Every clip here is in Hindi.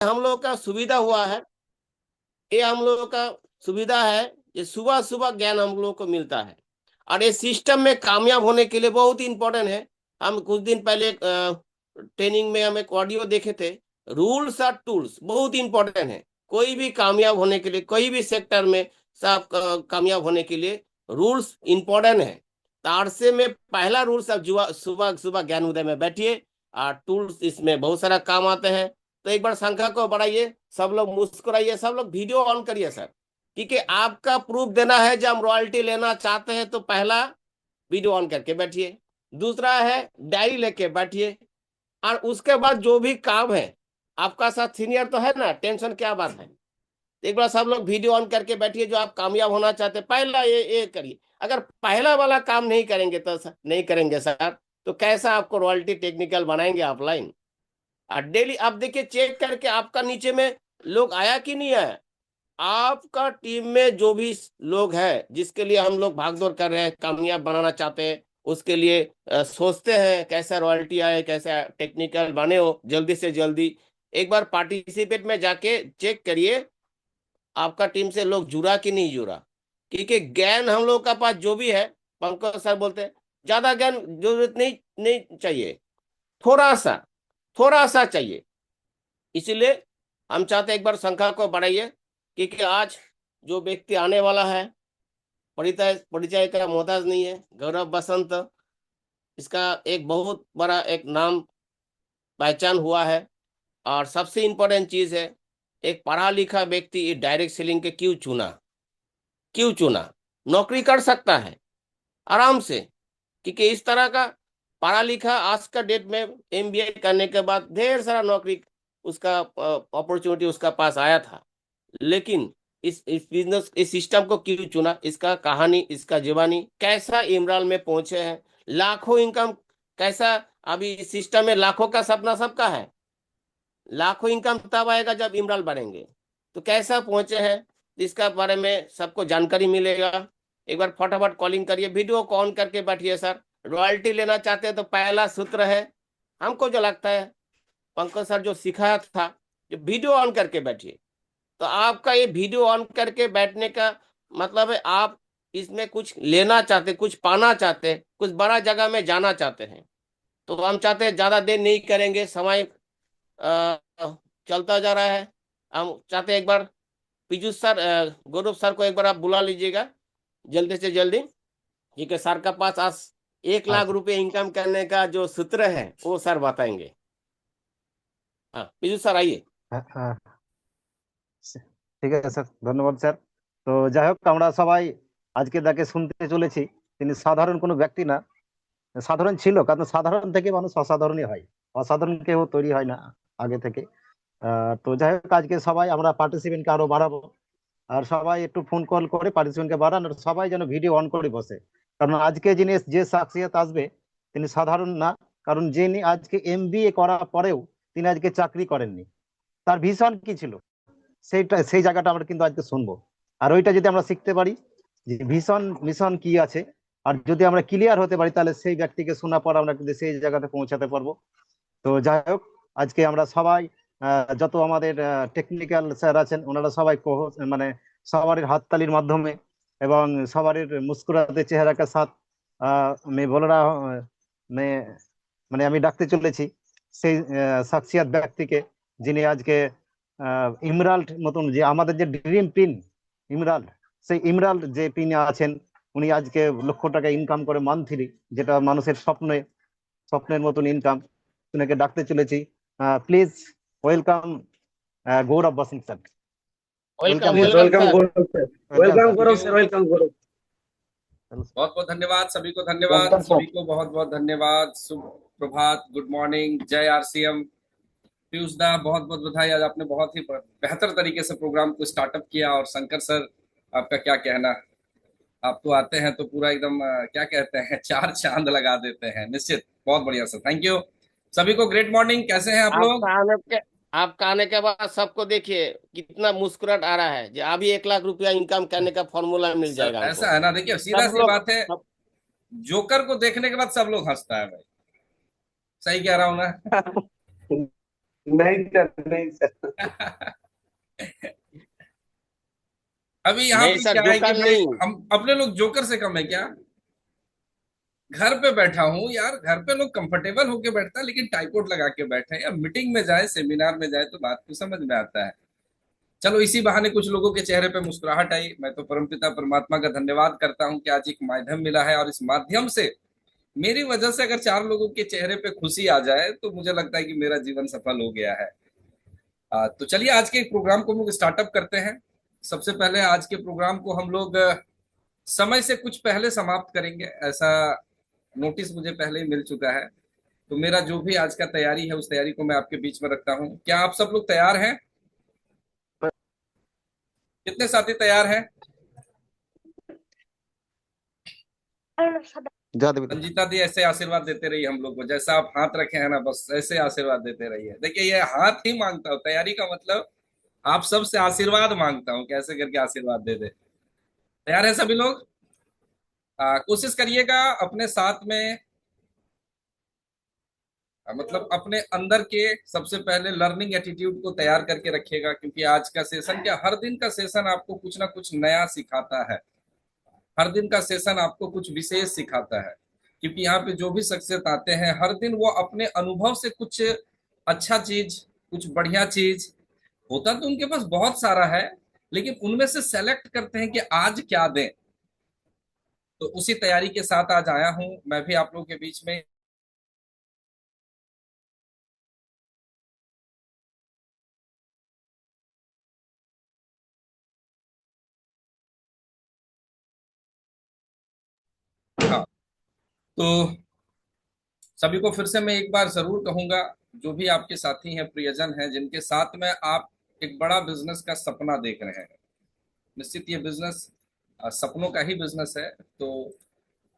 हम लोग का सुविधा हुआ है, ये हम लोगों का सुविधा है। ये सुबह सुबह ज्ञान हम लोगों को मिलता है, और ये सिस्टम में कामयाब होने के लिए बहुत ही इंपॉर्टेंट है। हम कुछ दिन पहले ट्रेनिंग में हम एक ऑडियो देखे थे। रूल्स और टूल्स बहुत इंपॉर्टेंट है। कोई भी कामयाब होने के लिए, कोई भी सेक्टर में सब कामयाब होने के लिए रूल्स इंपॉर्टेंट है। तार से में पहला रूल्स, अब सुबह सुबह ज्ञान उदय में बैठिए, और टूल्स इसमें बहुत सारा काम आते हैं। तो एक बार संख्या को बढ़ाइए, सब लोग मुस्कुराइए, सब लोग वीडियो ऑन करिए सर, क्योंकि आपका प्रूफ देना है। जब हम रॉयल्टी लेना चाहते हैं तो पहला वीडियो ऑन करके बैठिए, दूसरा है डायरी लेके बैठिए, और उसके बाद जो भी काम है, आपका साथ सीनियर तो है ना, टेंशन क्या बात है। एक बार सब लोग वीडियो ऑन करके बैठिए, जो आप कामयाब होना चाहते हैं पहला ये करिए। अगर पहला वाला काम नहीं करेंगे तो नहीं करेंगे सर, तो कैसा आपको रॉयल्टी टेक्निकल बनाएंगे ऑफलाइन। और डेली आप देखिए, चेक करके आपका नीचे में लोग आया कि नहीं आया। आपका टीम में जो भी लोग हैं, जिसके लिए हम लोग भागदौड़ कर रहे हैं, कामयाब बनाना चाहते हैं, उसके लिए सोचते हैं कैसा रॉयल्टी आए, कैसा टेक्निकल बने हो जल्दी से जल्दी। एक बार पार्टिसिपेट में जाके चेक करिए, आपका टीम से लोग जुड़ा कि नहीं जुड़ा। क्योंकि ज्ञान हम लोग का पास जो भी है, पंकज सर बोलते हैं ज्यादा ज्ञान जरूरत नहीं नहीं चाहिए, थोड़ा सा, थोड़ा सा चाहिए। इसीलिए हम चाहते हैं एक बार संख्या को बढ़ाइए, क्योंकि आज जो व्यक्ति आने वाला है, परिचय परिचय का मोहताज नहीं है। गौरव बसंत, इसका एक बहुत बड़ा एक नाम पहचान हुआ है। और सबसे इम्पोर्टेंट चीज है, एक पढ़ा लिखा व्यक्ति ये डायरेक्ट सेलिंग के क्यों चुना, क्यों चुना। नौकरी कर सकता है आराम से, क्योंकि इस तरह का पढ़ा लिखा आज का डेट में एमबीए करने के बाद ढेर सारा नौकरी उसका अपॉर्चुनिटी उसका पास आया था। लेकिन इस बिजनेस, इस सिस्टम को क्यों चुना, इसका कहानी, इसका जीवानी, कैसा इमरान में पहुंचे हैं, लाखों इनकम कैसा। अभी इस सिस्टम में लाखों का सपना सबका है, लाखों इनकम तब आएगा जब इमरान बढ़ेंगे। तो कैसा पहुंचे हैं, इसका बारे में सबको जानकारी मिलेगा। एक बार फटाफट कॉलिंग करिए, वीडियो को ऑन करके बैठिए सर। रॉयल्टी लेना चाहते हैं तो पहला सूत्र है, हमको जो लगता है पंकज सर जो सिखाया था, जो वीडियो ऑन करके बैठिए। तो आपका ये वीडियो ऑन करके बैठने का मतलब है आप इसमें कुछ लेना चाहते, कुछ पाना चाहते, कुछ बड़ा जगह में जाना चाहते हैं। तो हम चाहते हैं ज्यादा देर नहीं करेंगे, समय अ, चलता जा रहा है। हम चाहते हैं एक बार पीयूष सर, गौरव सर को एक बार आप बुला लीजिएगा जल्दी से जल्दी, क्योंकि सर का पास आज 1 लाख अच्छा। रुपए इनकम करने का जो सूत्र है वो सर बताएंगे। हाँ पीयूष सर आइए। হ্যাঁ, হ্যাঁ, ঠিক আছে স্যার, ধন্যবাদ স্যার। তো যাই হোক, আমরা সবাই আজকে যাকে শুনতে চলেছি তিনি সাধারণ কোনো ব্যক্তি না, সাধারণ ছিল, কারণ সাধারণ থেকে মানুষ অসাধারণই হয়, অসাধারণ কেউ তৈরি হয় না আগে থেকে। তো যাই হোক, আজকে সবাই আমরা পার্টিসিপেন্টকে আরো বাড়াবো, আর সবাই একটু ফোন কল করে পার্টিসিপেন্টকে বাড়ান, আর সবাই যেন ভিডিও অন করে বসে। কারণ আজকে যিনি যে শাখসিয়ত আসবে তিনি সাধারণ না। কারণ যিনি আজকে এমবিএ করার পরেও তিনি আজকে চাকরি করেননি, তার ভিশন কি ছিল সেইটা, সেই জায়গাটা আমরা কিন্তু আজকে শুনবো। আর ওইটা যদি আমরা শিখতে পারি যে ভিশন মিশন কি আছে, আর যদি আমরা ক্লিয়ার হতে পারি, তাহলে সেই ব্যক্তিকে শোনার পর আমরা কিন্তু সেই জায়গাতে পৌঁছাতে পারবো। তো যাই হোক, আজকে আমরা সবাই যত আমাদের টেকনিক্যাল স্যার আছেন ওনারা সবাই মানে সবার হাততালির মাধ্যমে এবং সবার মুস্কুরাতে চেহারা কে সাথ मैं बोल रहा हूँ, मैं মানে আমি ডাকতে চলেছি সেই শাখসিয়াত ব্যক্তিকে, যিনি আজকে ইমরাল্ড মতন, যে আমাদের যে ড্রিম টিম ইমরাল্ড, সেই ইমরাল্ড যে তিনি আছেন, উনি আজকে লক্ষ টাকা ইনকাম করে মান্থলি, যেটা মানুষের স্বপ্নের মতন ইনকাম। উনাকে ডাকতে চলেছি। Please welcome Gaurav Basant sir. Welcome welcome sir. Please welcome welcome sir. Gaurav sir. Welcome welcome sir. Gaurav thank sir, you. Welcome Gaurav. बहुत बहुत धन्यवाद सभी को, धन्यवाद ওয়েলকাম স্যার। सभी को, बहुत बहुत धन्यवाद। शुभ प्रभात, गुड मॉर्निंग, जय आरसीएम। पीयूष दा बहुत बहुत बधाई, आज आपने बहुत ही बेहतर तरीके से प्रोग्राम को स्टार्टअप किया। और शंकर सर, आपका क्या कहना। आप तो आते हैं तो पूरा एकदम क्या कहते हैं, चार चांद लगा देते हैं। निश्चित बहुत बढ़िया सर, थैंक यू। सभी को ग्रेट मॉर्निंग, कैसे हैं आप लोग। आपका आने के आपका आने के बाद सबको देखिए कितना मुस्कुराहट आ रहा है, जो अभी 1 लाख रुपया इनकम करने का फॉर्मूला मिल सर जाएगा ऐसा हमको। है ना, देखिए सीधा सब सी लोग बात है, सब, जोकर को देखने के बाद सब लोग हंसता है भाई। सही कह रहा हूं ना। नहीं सर, नहीं सर। अभी यहाँ नहीं पे सर, क्या है कि जोकर मैं, नहीं। हम अपने लोग जोकर से कम है क्या? घर पे बैठा हूँ यार, घर पे लोग कंफर्टेबल होके बैठता है, लेकिन टाइकोट लगा के बैठे हैं। या मीटिंग में जाए, सेमिनार में जाए तो बात को समझ में आता है। चलो इसी बहाने कुछ लोगों के चेहरे पे मुस्कुराहट आई। मैं तो परमपिता परमात्मा का धन्यवाद करता हूँ कि आज एक माध्यम मिला है, और इस माध्यम से मेरी वजह से अगर 4 लोगों के चेहरे पे खुशी आ जाए तो मुझे लगता है कि मेरा जीवन सफल हो गया है। तो चलिए आज के प्रोग्राम को हम लोग स्टार्टअप करते हैं। सबसे पहले आज के प्रोग्राम को हम लोग समय से कुछ पहले समाप्त करेंगे, ऐसा नोटिस मुझे पहले ही मिल चुका है। तो मेरा जो भी आज का तैयारी है उस तैयारी को मैं आपके बीच में रखता हूँ। क्या आप सब लोग तैयार हैं? कितने साथी तैयार हैं? ज्यादा भी। संजीता दी ऐसे आशीर्वाद देते रहिए हम लोग को, जैसा आप हाथ रखे हैं ना, बस ऐसे आशीर्वाद देते रहिए। देखिए ये हाथ ही मांगता हूँ, तैयारी का मतलब आप सबसे आशीर्वाद मांगता हूँ, कैसे करके आशीर्वाद दे दे। तैयार है सभी लोग? कोशिश करिएगा अपने साथ में, मतलब अपने अंदर के सबसे पहले लर्निंग एटीट्यूड को तैयार करके रखिएगा, क्योंकि आज का सेशन क्या, हर दिन का सेशन आपको कुछ ना कुछ नया सिखाता है। हर दिन का सेशन आपको कुछ विशेष सिखाता है, क्योंकि यहाँ पे जो भी शख्सियत आते हैं हर दिन वो अपने अनुभव से कुछ अच्छा चीज, कुछ बढ़िया चीज, होता तो उनके पास बहुत सारा है, लेकिन उनमें से सेलेक्ट करते हैं कि आज क्या दें। तो उसी तैयारी के साथ आज आया हूं मैं भी आप लोगों के बीच में। हाँ, तो सभी को फिर से मैं एक बार जरूर कहूंगा, जो भी आपके साथी हैं, प्रियजन हैं, जिनके साथ में आप एक बड़ा बिजनेस का सपना देख रहे हैं, निश्चित ये बिजनेस सपनों का ही बिजनेस है। तो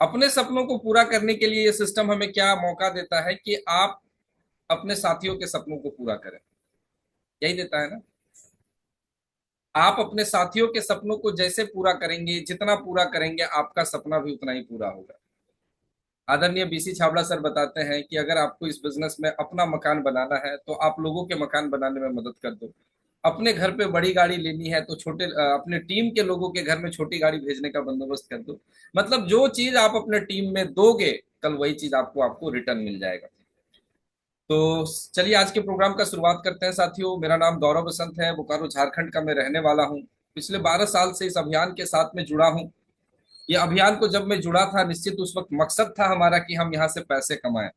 अपने सपनों को पूरा करने के लिए ये सिस्टम हमें क्या मौका देता है कि आप अपने साथियों के सपनों को पूरा करें, यही देता है ना। आप अपने साथियों के सपनों को जैसे पूरा करेंगे, जितना पूरा करेंगे, आपका सपना भी उतना ही पूरा होगा। आदरणीय बीसी छाबड़ा सर बताते हैं कि अगर आपको इस बिजनेस में अपना मकान बनाना है तो आप लोगों के मकान बनाने में मदद कर दो। अपने घर पे बड़ी गाड़ी लेनी है तो अपने टीम के लोगों के घर में छोटी गाड़ी भेजने का बंदोबस्त कर दो। मतलब जो चीज आप अपने टीम में दोगे, कल वही चीज आपको आपको रिटर्न मिल जाएगा। तो चलिए आज के प्रोग्राम का शुरुआत करते हैं साथियों। मेरा नाम गौरव बसंत है, बोकारो झारखंड का मैं रहने वाला हूँ। पिछले 12 साल से इस अभियान के साथ में जुड़ा हूँ। ये अभियान को जब मैं जुड़ा था, निश्चित उस वक्त मकसद था हमारा कि हम यहाँ से पैसे कमाएं।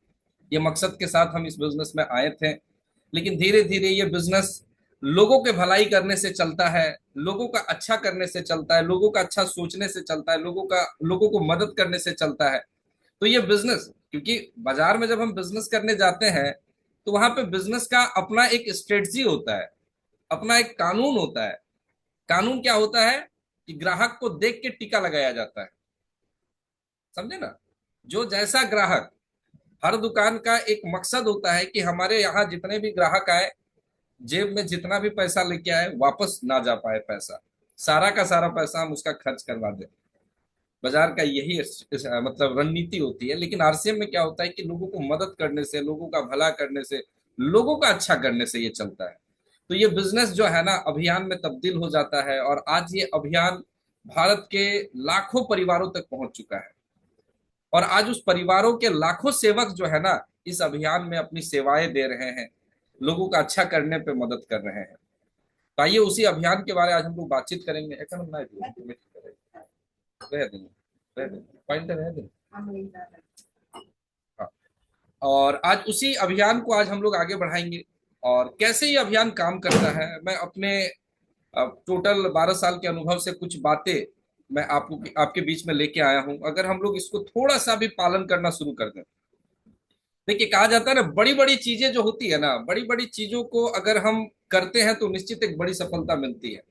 ये मकसद के साथ हम इस बिजनेस में आए थे। लेकिन धीरे धीरे ये बिजनेस लोगों के भलाई करने से चलता है, लोगों का अच्छा करने से चलता है, लोगों का अच्छा सोचने से चलता है, लोगों को मदद करने से चलता है। तो ये बिजनेस, क्योंकि बाजार में जब हम बिजनेस करने जाते हैं तो वहां पे बिजनेस का अपना एक स्ट्रेटजी होता है, अपना एक कानून होता है। कानून क्या होता है कि ग्राहक को देख के टीका लगाया जाता है, समझे ना। जो जैसा ग्राहक, हर दुकान का एक मकसद होता है कि हमारे यहाँ जितने भी ग्राहक आए, जेब में जितना भी पैसा लेके आए वापस ना जा पाए पैसा, सारा का सारा पैसा हम उसका खर्च करवा दें। बाजार का यही मतलब रणनीति होती है। लेकिन आरसीएम में क्या होता है कि लोगों को मदद करने से, लोगों का भला करने से, लोगों का अच्छा करने से ये चलता है। तो ये बिजनेस जो है ना, अभियान में तब्दील हो जाता है, और आज ये अभियान भारत के लाखों परिवारों तक पहुंच चुका है। और आज उस परिवारों के लाखों सेवक जो है ना, इस अभियान में अपनी सेवाएं दे रहे हैं, लोगों का अच्छा करने पे मदद कर रहे हैं। तो आइए उसी अभियान के बारे में आज हम लोग बातचीत करेंगे। रह देंगे, रह देंगे, पॉइंट रह देंगे। हाँ। और आज उसी अभियान को आज हम लोग आगे बढ़ाएंगे। और कैसे ये अभियान काम करता है, मैं अपने टोटल 12 साल के अनुभव से कुछ बातें मैं आपको आपके बीच में लेके आया हूं। अगर हम लोग इसको थोड़ा सा भी पालन करना शुरू कर दें, देखिए कहा जाता है ना, बड़ी बड़ी चीजें जो होती है ना, बड़ी बड़ी चीजों को अगर हम करते हैं तो निश्चित एक बड़ी सफलता मिलती है।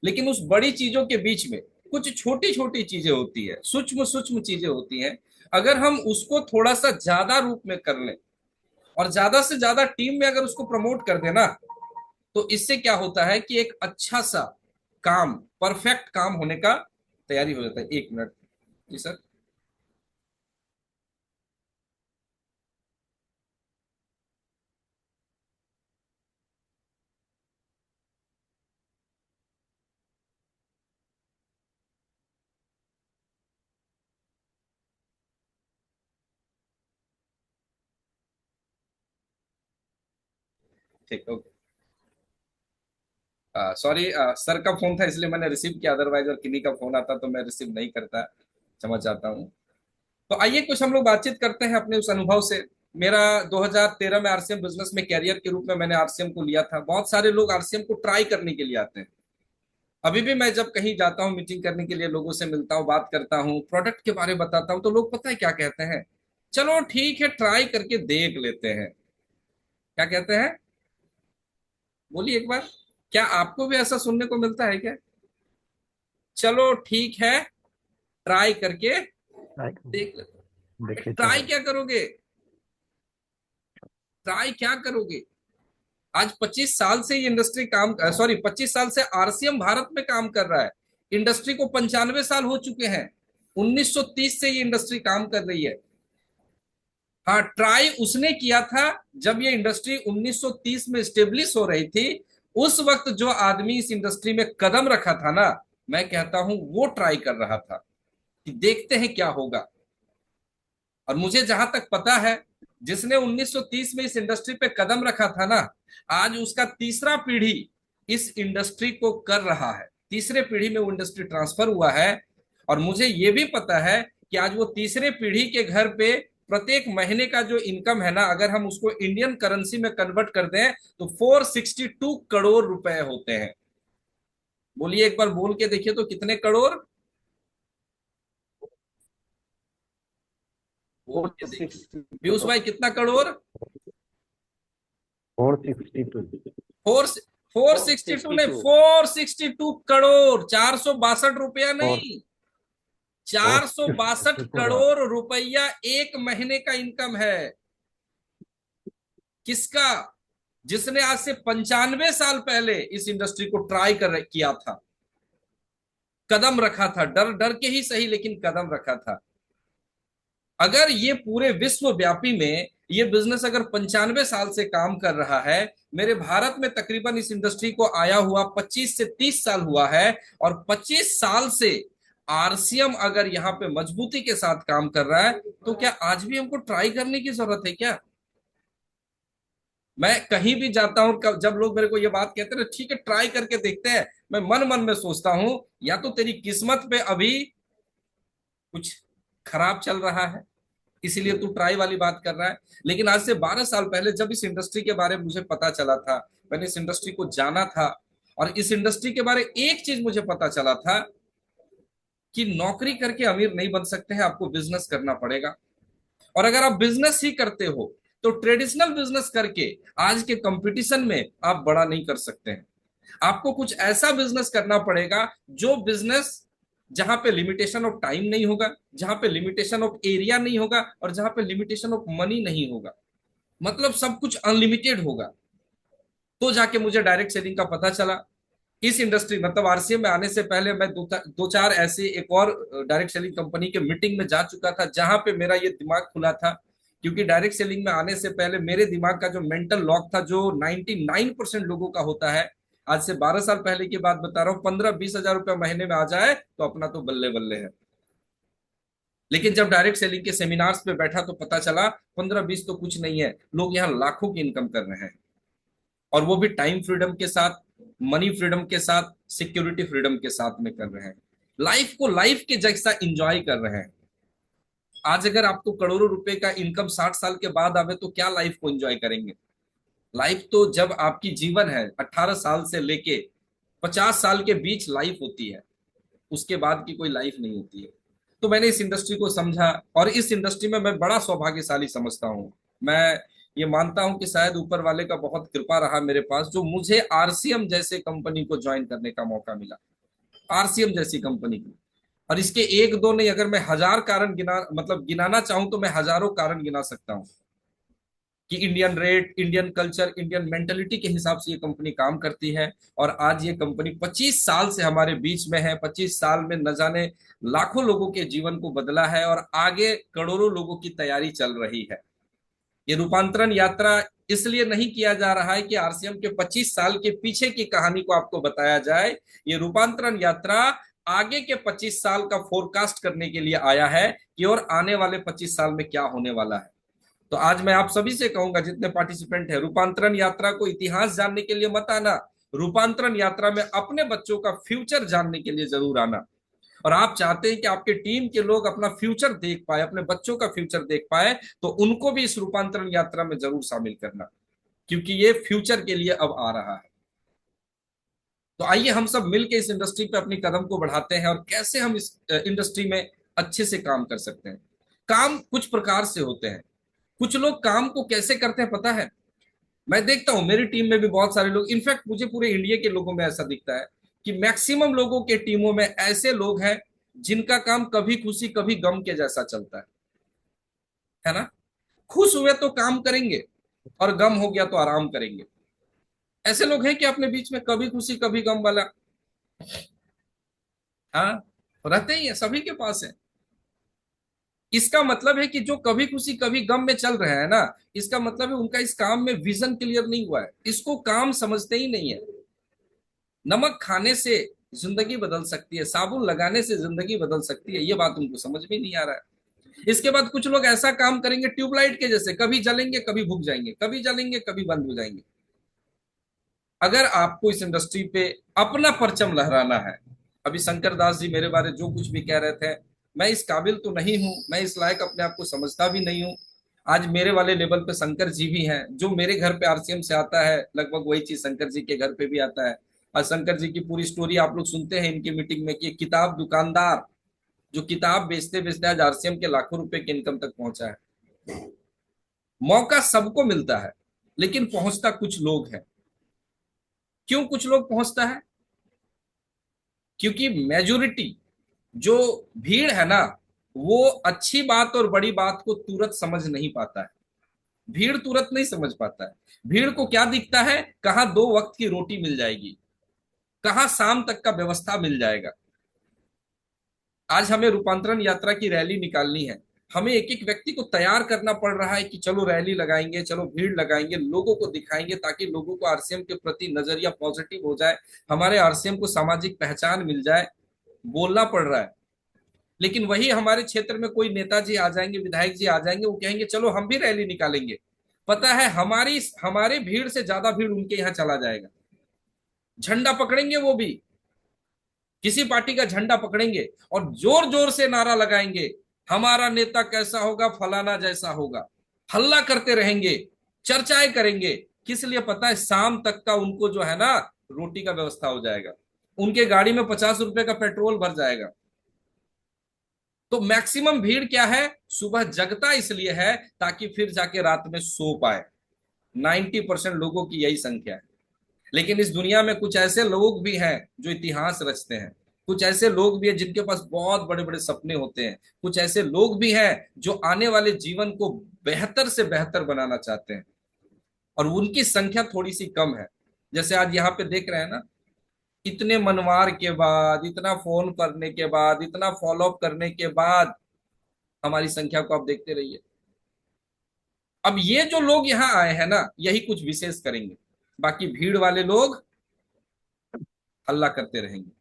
लेकिन उस बड़ी चीजों के बीच में कुछ छोटी छोटी चीजें होती है, सूक्ष्म सूक्ष्म चीजें होती हैं। अगर हम उसको थोड़ा सा ज्यादा रूप में कर लें, और ज्यादा से ज्यादा टीम में अगर उसको प्रमोट कर देना, तो इससे क्या होता है कि एक अच्छा सा काम, परफेक्ट काम होने का तैयारी हो जाता है। 1 मिनट जी सर। ठीक, ओके। सॉरी, सर का फोन था इसलिए मैंने रिसीव किया, अदरवाइज और किन्हीं का फोन आता तो मैं रिसीव नहीं करता। क्षमा चाहता हूँ। तो आइए कुछ हम लोग बातचीत करते हैं अपने उस अनुभव से। मेरा 2013 में आरसीएम बिजनेस में कैरियर के रूप में मैंने आरसीएम को लिया था। बहुत सारे लोग आरसीएम को ट्राई करने के लिए आते हैं। अभी भी मैं जब कहीं जाता हूँ मीटिंग करने के लिए, लोगों से मिलता हूँ, बात करता हूँ, प्रोडक्ट के बारे में बताता हूँ, तो लोग पता है क्या कहते हैं? चलो ठीक है, ट्राई करके देख लेते हैं। क्या कहते हैं? बोलिए एक बार। क्या आपको भी ऐसा सुनने को मिलता है क्या? चलो ठीक है, ट्राई करके देख लेते हैं। देखिए ट्राई चलो। क्या करोगे? ट्राई क्या करोगे? आज 25 साल से ये इंडस्ट्री काम, सॉरी 25 साल से आरसीएम भारत में काम कर रहा है। इंडस्ट्री को 95 साल हो चुके हैं। 1930 से ये इंडस्ट्री काम कर रही है। हाँ, ट्राई उसने किया था जब ये इंडस्ट्री 1930 में स्टेब्लिश हो रही थी। उस वक्त जो आदमी इस इंडस्ट्री में कदम रखा था ना, मैं कहता हूं वो ट्राई कर रहा था कि देखते हैं क्या होगा। और मुझे जहां तक पता है, जिसने 1930 में इस इंडस्ट्री पे कदम रखा था ना, आज उसका तीसरा पीढ़ी इस इंडस्ट्री को कर रहा है। तीसरे पीढ़ी में वो इंडस्ट्री ट्रांसफर हुआ है। और मुझे ये भी पता है कि आज वो तीसरे पीढ़ी के घर पे प्रत्येक महीने का जो इनकम है ना, अगर हम उसको इंडियन करेंसी में कन्वर्ट कर दें तो 462 करोड़ रुपए होते हैं। बोलिए एक बार, बोल के देखिए तो कितने करोड़? बोल के देखिए 462 पीयूष भाई, कितना करोड़? 462 फोर 462 नहीं, 462। 462 करोड़, 462 रुपया और नहीं, 462 462 करोड़ रुपया एक महीने का इनकम है। किसका? जिसने आज से 95 साल पहले इस इंडस्ट्री को ट्राई कर किया था, कदम रखा था, डर डर के ही सही लेकिन कदम रखा था। अगर ये पूरे विश्व व्यापी में ये बिजनेस अगर 95 साल से काम कर रहा है, मेरे भारत में तकरीबन इस इंडस्ट्री को आया हुआ 25 से 30 साल हुआ है, और 25 साल से आरसीएम अगर यहाँ पे मजबूती के साथ काम कर रहा है, तो क्या आज भी हमको ट्राई करने की जरूरत है क्या? मैं कहीं भी जाता हूं, जब लोग मेरे को ये बात कहते हैं, ठीक है ट्राई करके देखते हैं, मैं मन मन में सोचता हूं, या तो तेरी किस्मत पे अभी कुछ खराब चल रहा है इसीलिए तू ट्राई वाली बात कर रहा है। लेकिन आज से 12 साल पहले जब इस इंडस्ट्री के बारे में मुझे पता चला था, मैंने इस इंडस्ट्री को जाना था, और इस इंडस्ट्री के बारे में एक चीज मुझे पता चला था कि नौकरी करके अमीर नहीं बन सकते हैं, आपको बिजनेस करना पड़ेगा। और अगर आप बिजनेस ही करते हो तो ट्रेडिशनल बिजनेस करके आज के कंपटीशन में आप बड़ा नहीं कर सकते हैं। आपको कुछ ऐसा बिजनेस करना पड़ेगा जो बिजनेस जहां पे लिमिटेशन ऑफ टाइम नहीं होगा, जहां पे लिमिटेशन ऑफ एरिया नहीं होगा, और जहां पे लिमिटेशन ऑफ मनी नहीं होगा, मतलब सब कुछ अनलिमिटेड होगा। तो जाके मुझे डायरेक्ट सेलिंग का पता चला। इस इंडस्ट्री मतलब आरसीएम में आने से पहले मैं दो चार ऐसे एक और डायरेक्ट सेलिंग कंपनी के मीटिंग में जा चुका था, जहां पे मेरा ये दिमाग खुला था। क्योंकि डायरेक्ट सेलिंग में आने से पहले मेरे दिमाग का जो मेंटल लॉक था, जो 99% लोगों का होता है, आज से 12 साल पहले की बात बता रहा हूँ, 15-20 हजार रुपया महीने में आ जाए तो अपना तो बल्ले बल्ले है। लेकिन जब डायरेक्ट सेलिंग के सेमिनार्स पे बैठा तो पता चला 15-20 तो कुछ नहीं है, लोग यहाँ लाखों की इनकम कर रहे हैं, और वो भी टाइम फ्रीडम के साथ, मनी फ्रीडम के साथ, सिक्योरिटी फ्रीडम के साथ में कर रहे हैं। लाइफ को लाइफ के जैसा इंजॉय कर रहे हैं। आज अगर आपको करोड़ों रुपए का इनकम 60 साल के बाद आवे तो क्या लाइफ को एंजॉय करेंगे? लाइफ तो जब आपकी जीवन है 18 साल से लेके 50 साल के बीच लाइफ होती है, उसके बाद की कोई लाइफ नहीं होती है। तो मैंने इस इंडस्ट्री को समझा, और इस इंडस्ट्री में मैं बड़ा सौभाग्यशाली समझता हूँ। मैं ये मानता हूं कि शायद ऊपर वाले का बहुत कृपा रहा मेरे पास, जो मुझे आरसीएम जैसे कंपनी को ज्वाइन करने का मौका मिला। आरसीएम जैसी कंपनी को, और इसके एक दो नहीं, अगर मैं हजार कारण गिनाना चाहूं तो मैं हजारों कारण गिना सकता हूं कि Indian rate, Indian culture, Indian mentality के हिसाब से ये कंपनी काम करती है। और आज ये कंपनी 25 साल से हमारे बीच में है। 25 साल में न जाने लाखों लोगों के जीवन को बदला है, और आगे करोड़ों लोगों की तैयारी चल रही है। ये रूपांतरण यात्रा इसलिए नहीं किया जा रहा है कि आरसीएम के 25 साल के पीछे की कहानी को आपको बताया जाए। ये रूपांतरण यात्रा आगे के 25 साल का फोरकास्ट करने के लिए आया है कि और आने वाले 25 साल में क्या होने वाला है। तो आज मैं आप सभी से कहूंगा, जितने पार्टिसिपेंट है, रूपांतरण यात्रा को इतिहास जानने के लिए मत आना, रूपांतरण यात्रा में अपने बच्चों का फ्यूचर जानने के लिए जरूर आना। और आप चाहते हैं कि आपके टीम के लोग अपना फ्यूचर देख पाए, अपने बच्चों का फ्यूचर देख पाए, तो उनको भी इस रूपांतरण यात्रा में जरूर शामिल करना, क्योंकि ये फ्यूचर के लिए अब आ रहा है। तो आइए हम सब मिलकर इस इंडस्ट्री पे अपनी कदम को बढ़ाते हैं, और कैसे हम इस इंडस्ट्री में अच्छे से काम कर सकते हैं। काम कुछ प्रकार से होते हैं। कुछ लोग काम को कैसे करते हैं पता है? मैं देखता हूं मेरी टीम में भी बहुत सारे लोग, इनफैक्ट मुझे पूरे इंडिया के लोगों में ऐसा दिखता है कि मैक्सिमम लोगों के टीमों में ऐसे लोग हैं जिनका काम कभी खुशी कभी गम के जैसा चलता है ना? खुश हुए तो काम करेंगे, और गम हो गया तो आराम करेंगे। ऐसे लोग हैं कि अपने बीच में कभी खुशी कभी गम वाला, हाँ, रहते ही है, सभी के पास है। इसका मतलब है कि जो कभी खुशी कभी गम में चल रहे हैं ना, इसका मतलब है उनका इस काम में विजन क्लियर नहीं हुआ है, इसको काम समझते ही नहीं है। नमक खाने से जिंदगी बदल सकती है, साबुन लगाने से जिंदगी बदल सकती है, ये बात उनको समझ में नहीं आ रहा है। इसके बाद कुछ लोग ऐसा काम करेंगे ट्यूबलाइट के जैसे, कभी जलेंगे कभी भुग जाएंगे, कभी जलेंगे कभी बंद हो जाएंगे। अगर आपको इस इंडस्ट्री पे अपना परचम लहराना है, अभी शंकर दास जी मेरे बारे जो कुछ भी कह रहे थे, मैं इस काबिल तो नहीं हूं, मैं इस लायक अपने आप को समझता भी नहीं हूं। आज मेरे वाले लेवल पे शंकर जी भी हैं, जो मेरे घर पे आरसीएम से आता है लगभग वही चीज शंकर जी के घर पे भी आता है। और शंकर जी की पूरी स्टोरी आप लोग सुनते हैं इनकी मीटिंग में, कि किताब दुकानदार जो किताब बेचते बेचते आज आरसीएम के लाखों रुपए के इनकम तक पहुंचा है। मौका सबको मिलता है, लेकिन पहुंचता कुछ लोग हैं। क्यों कुछ लोग पहुंचता है? क्योंकि मेजोरिटी, जो भीड़ है ना, वो अच्छी बात और बड़ी बात को तुरंत समझ नहीं पाता है। भीड़ तुरंत नहीं समझ पाता है। भीड़ को क्या दिखता है? कहां 2 वक्त की रोटी मिल जाएगी, कहां शाम तक का व्यवस्था मिल जाएगा। आज हमें रूपांतरण यात्रा की रैली निकालनी है, हमें एक एक व्यक्ति को तैयार करना पड़ रहा है कि चलो रैली लगाएंगे, चलो भीड़ लगाएंगे, लोगों को दिखाएंगे, ताकि लोगों को आरसीएम के प्रति नजरिया पॉजिटिव हो जाए, हमारे आरसीएम को सामाजिक पहचान मिल जाए। बोलना पड़ रहा है। लेकिन वही हमारे क्षेत्र में कोई नेताजी आ जाएंगे, विधायक जी आ जाएंगे, वो कहेंगे चलो हम भी रैली निकालेंगे। पता है हमारे भीड़ से ज्यादा भीड़ उनके यहाँ चला जाएगा। झंडा पकड़ेंगे, वो भी किसी पार्टी का झंडा पकड़ेंगे और जोर जोर से नारा लगाएंगे, हमारा नेता कैसा होगा, फलाना जैसा होगा। हल्ला करते रहेंगे, चर्चाएं करेंगे। किस लिए पता है? शाम तक का उनको जो है ना, रोटी का व्यवस्था हो जाएगा, उनके गाड़ी में 50 रुपए का पेट्रोल भर जाएगा। तो मैक्सिमम भीड़ क्या है? सुबह जगता इसलिए है ताकि फिर जाके रात में सो पाए। 90% लोगों की यही संख्या है। लेकिन इस दुनिया में कुछ ऐसे लोग भी हैं जो इतिहास रचते हैं, कुछ ऐसे लोग भी हैं जिनके पास बहुत बड़े बड़े सपने होते हैं, कुछ ऐसे लोग भी हैं जो आने वाले जीवन को बेहतर से बेहतर बनाना चाहते हैं, और उनकी संख्या थोड़ी सी कम है। जैसे आज यहाँ पे देख रहे हैं ना, इतने मनवार के बाद, इतना फोन करने के बाद, इतना फॉलोअप करने के बाद, हमारी संख्या को आप देखते रहिए। अब ये जो लोग यहाँ आए हैं ना, यही कुछ विशेष करेंगे, बाकी भीड़ वाले लोग हल्ला करते रहेंगे।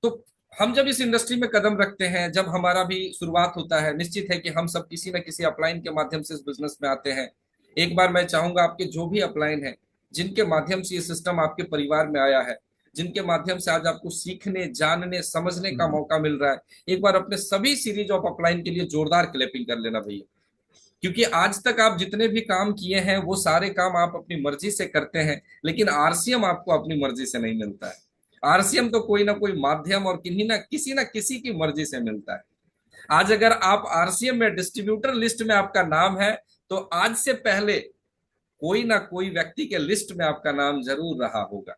तो हम जब इस इंडस्ट्री में कदम रखते हैं, जब हमारा भी शुरुआत होता है, निश्चित है कि हम सब किसी न किसी अपलाइन के माध्यम से इस बिजनेस में आते हैं। एक बार मैं चाहूंगा आपके जो भी अपलाइन है, जिनके माध्यम से ये सिस्टम आपके परिवार में आया है, जिनके माध्यम से आज आपको सीखने, जानने, समझने का मौका मिल रहा है, एक बार अपने सभी सीरीज ऑफ अपलाइन के लिए जोरदार क्लैपिंग कर लेना भैया। क्योंकि आज तक आप जितने भी काम किए हैं, वो सारे काम आप अपनी मर्जी से करते हैं, लेकिन आरसीएम आपको अपनी मर्जी से नहीं मिलता है। आरसीएम तो कोई ना कोई माध्यम और किसी ना किसी की मर्जी से मिलता है। आज अगर आप आरसीएम में डिस्ट्रीब्यूटर लिस्ट में आपका नाम है, तो आज से पहले कोई ना कोई व्यक्ति के लिस्ट में आपका नाम जरूर रहा होगा।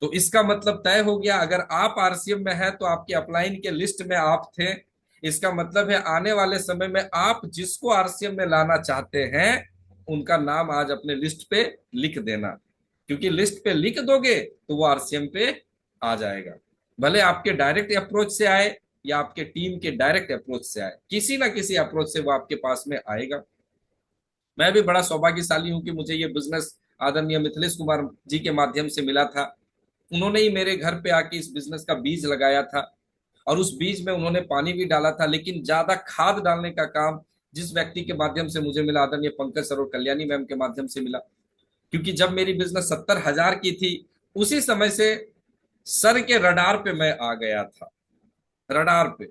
तो इसका मतलब तय हो गया, अगर आप आरसीएम में है तो आपके अपलाइन के लिस्ट में आप थे। इसका मतलब है आने वाले समय में आप जिसको आरसीएम में लाना चाहते हैं, उनका नाम आज अपने लिस्ट पे लिख देना, क्योंकि लिस्ट पे लिख दोगे तो वो आरसीएम पे आ जाएगा। भले आपके डायरेक्ट अप्रोच से आए या आपके टीम के डायरेक्ट अप्रोच से आए, किसी ना किसी अप्रोच से वो आपके पास में आएगा। मैं भी बड़ा सौभाग्यशाली हूं कि मुझे ये बिजनेस आदरणीय मिथिलेश कुमार जी के माध्यम से मिला था। उन्होंने ही मेरे घर पे आके इस बिजनेस का बीज लगाया था, और उस बीज में उन्होंने पानी भी डाला था, लेकिन ज्यादा खाद डालने का काम जिस व्यक्ति के माध्यम से मुझे मिला, आदरणीय पंकज सर और कल्याणी मैम के माध्यम से मिला। क्योंकि जब मेरी बिजनेस 70,000 की थी, उसी समय से सर के रडार पे मैं आ गया था। रडार पे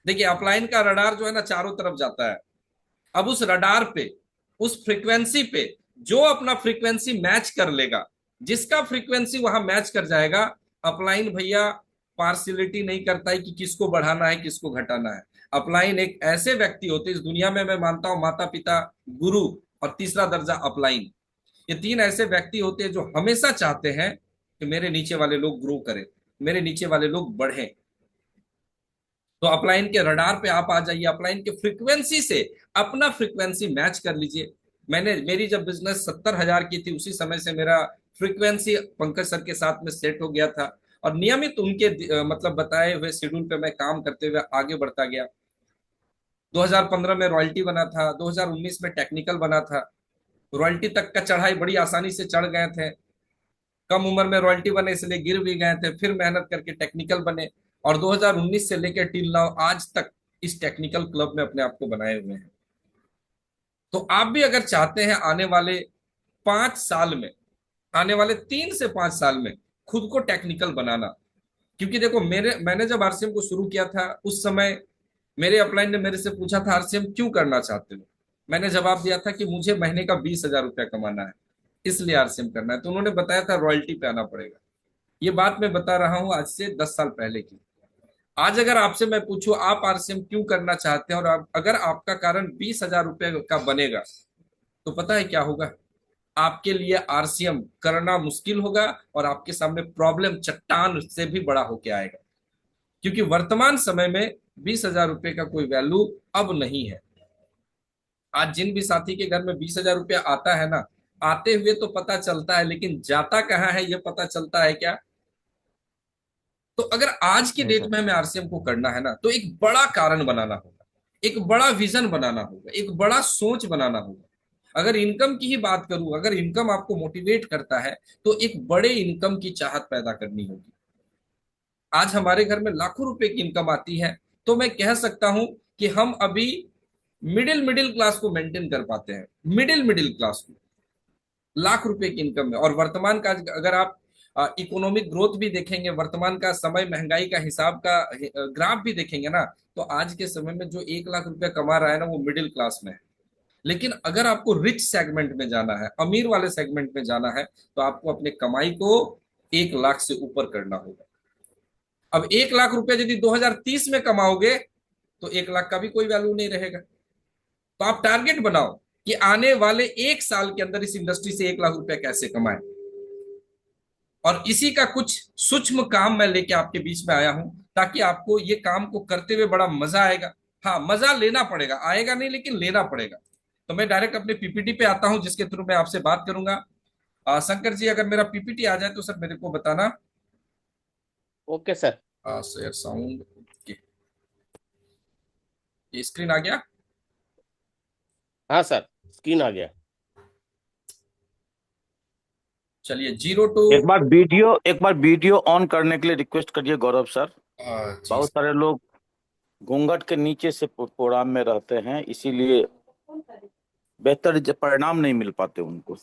देखिए, अपलाइन का रडार जो है ना चारों तरफ जाता है। अब उस रडार पे, उस फ्रीक्वेंसी पे जो अपना फ्रीक्वेंसी मैच कर लेगा, जिसका फ्रीक्वेंसी वहां मैच कर जाएगा, अपलाइन भैया पार्शियलिटी नहीं करता है कि किसको बढ़ाना है किसको घटाना है। अपलाइन एक ऐसे व्यक्ति होते इस दुनिया में, मैं मानता हूं माता पिता, गुरु और तीसरा दर्जा अपलाइन, ये तीन ऐसे व्यक्ति होते हैं जो हमेशा चाहते हैं कि मेरे नीचे वाले लोग ग्रो करें, मेरे नीचे वाले लोग बढ़ें। तो अपलाइन के रडार पे आप आ जाइए, अपलाइन के फ्रीक्वेंसी से अपना फ्रीक्वेंसी मैच कर लीजिए। मेरी जब बिजनेस 70,000 की थी, उसी समय से मेरा फ्रीक्वेंसी पंकज सर के साथ में सेट हो गया था और नियमित उनके मतलब बताए हुए शेड्यूल पे मैं काम करते हुए आगे बढ़ता गया। 2015 में रॉयल्टी बना था, 2019 में टेक्निकल बना था। रॉयल्टी तक का चढ़ाई बड़ी आसानी से चढ़ गए थे। कम उम्र में रॉयल्टी बने इसलिए गिर भी गए थे, फिर मेहनत करके टेक्निकल बने और 2019 से लेकर टिल नाउ आज तक इस टेक्निकल क्लब में अपने आप को बनाए हुए हैं। तो आप भी अगर चाहते हैं आने वाले 5 साल में, आने वाले 3 से 5 साल में खुद को टेक्निकल बनाना, क्योंकि देखो मैंने जब आरसीएम को शुरू किया था, उस समय मेरे अपलाइन ने मेरे से पूछा था आरसीएम क्यों करना चाहते हो। मैंने जवाब दिया था कि मुझे महीने का 20,000 रुपया कमाना है, इसलिए आरसीएम करना है। तो उन्होंने बताया था रॉयल्टी पे आना पड़ेगा। ये बात मैं बता रहा हूं आज से 10 साल पहले की। आज अगर आपसे मैं पूछूं आप आरसीएम क्यों करना चाहते हैं और अगर आपका कारण 20,000 रुपये का बनेगा, तो पता है क्या होगा? आपके लिए आरसीएम करना मुश्किल होगा और आपके सामने प्रॉब्लम चट्टान से भी बड़ा होके आएगा। क्योंकि वर्तमान समय में 20,000 रुपये का कोई वैल्यू अब नहीं है। आज जिन भी साथी के घर में 20,000 रुपया आता है ना, आते हुए तो पता चलता है, लेकिन जाता कहाँ है ये पता चलता है क्या? तो अगर आज की नहीं डेट सर। में हमें आरसीएम को करना है ना, तो एक बड़ा कारण बनाना होगा, एक बड़ा विजन बनाना होगा, एक बड़ा सोच बनाना होगा। अगर इनकम की ही बात करूं, अगर इनकम आपको मोटिवेट करता है, तो एक बड़े इनकम की चाहत पैदा करनी होगी। आज हमारे घर में लाखों रुपए की इनकम आती है, तो मैं कह सकता हूं कि हम अभी मिडिल मिडिल क्लास को मेंटेन कर पाते हैं, मिडिल मिडिल क्लास को, लाख रुपए की इनकम में। और वर्तमान का अगर आप इकोनॉमिक ग्रोथ भी देखेंगे, वर्तमान का समय महंगाई का हिसाब का ग्राफ भी देखेंगे ना, तो आज के समय में जो 1 लाख रुपया कमा रहा है ना, वो मिडिल क्लास में है। लेकिन अगर आपको रिच सेगमेंट में जाना है, अमीर वाले सेगमेंट में जाना है, तो आपको अपने कमाई को 1 लाख से ऊपर करना होगा। अब 1 लाख रुपया यदि 2030 में कमाओगे, तो 1 लाख का भी कोई वैल्यू नहीं रहेगा। तो आप टारगेट बनाओ कि आने वाले 1 साल के अंदर इस इंडस्ट्री से 1 लाख रुपया कैसे कमाए। और इसी का कुछ सूक्ष्म काम मैं लेके आपके बीच में आया हूं, ताकि आपको ये काम को करते हुए बड़ा मजा आएगा। हाँ, मजा लेना पड़ेगा, आएगा नहीं लेकिन लेना पड़ेगा। तो मैं डायरेक्ट अपने पीपीटी पे आता हूं, जिसके थ्रू मैं आपसे बात करूंगा। शंकर जी, अगर मेरा पीपीटी आ जाए तो सर मेरे को बताना। Okay sir. Share sound, okay, ये स्क्रीन आ गया। हाँ सर, स्क्रीन आ गया। चलिए, 0 टू एक बार वीडियो ऑन करने के लिए रिक्वेस्ट करिए गौरव सर। जी बहुत सारे लोग घूंघट के नीचे से प्रोग्राम में रहते हैं, इसीलिए बेहतर परिणाम नहीं मिल पाते उनको।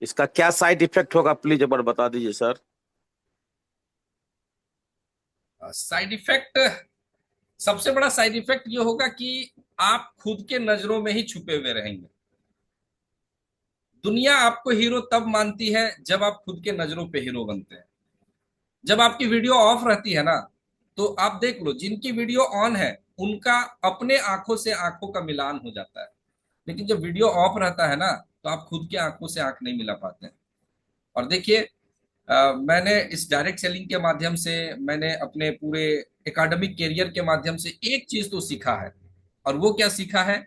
इसका क्या साइड इफेक्ट होगा प्लीज एक बार बता दीजिए सर। साइड इफेक्ट, सबसे बड़ा साइड इफेक्ट ये होगा कि आप खुद के नजरों में ही छुपे हुए रहेंगे। दुनिया आपको हीरो तब मानती है जब आप खुद के नजरों पे हीरो बनते हैं। जब आपकी वीडियो ऑफ रहती है ना, तो आप देख लो, जिनकी वीडियो ऑन है उनका अपने आंखों से आंखों का मिलान हो जाता है। लेकिन जब वीडियो ऑफ रहता है ना, तो आप खुद के आंखों से आंख नहीं मिला पाते हैं। और देखिए, मैंने इस डायरेक्ट सेलिंग के माध्यम से, मैंने अपने पूरे एकेडमिक कैरियर के माध्यम से एक चीज तो सीखा है। और वो क्या सीखा है?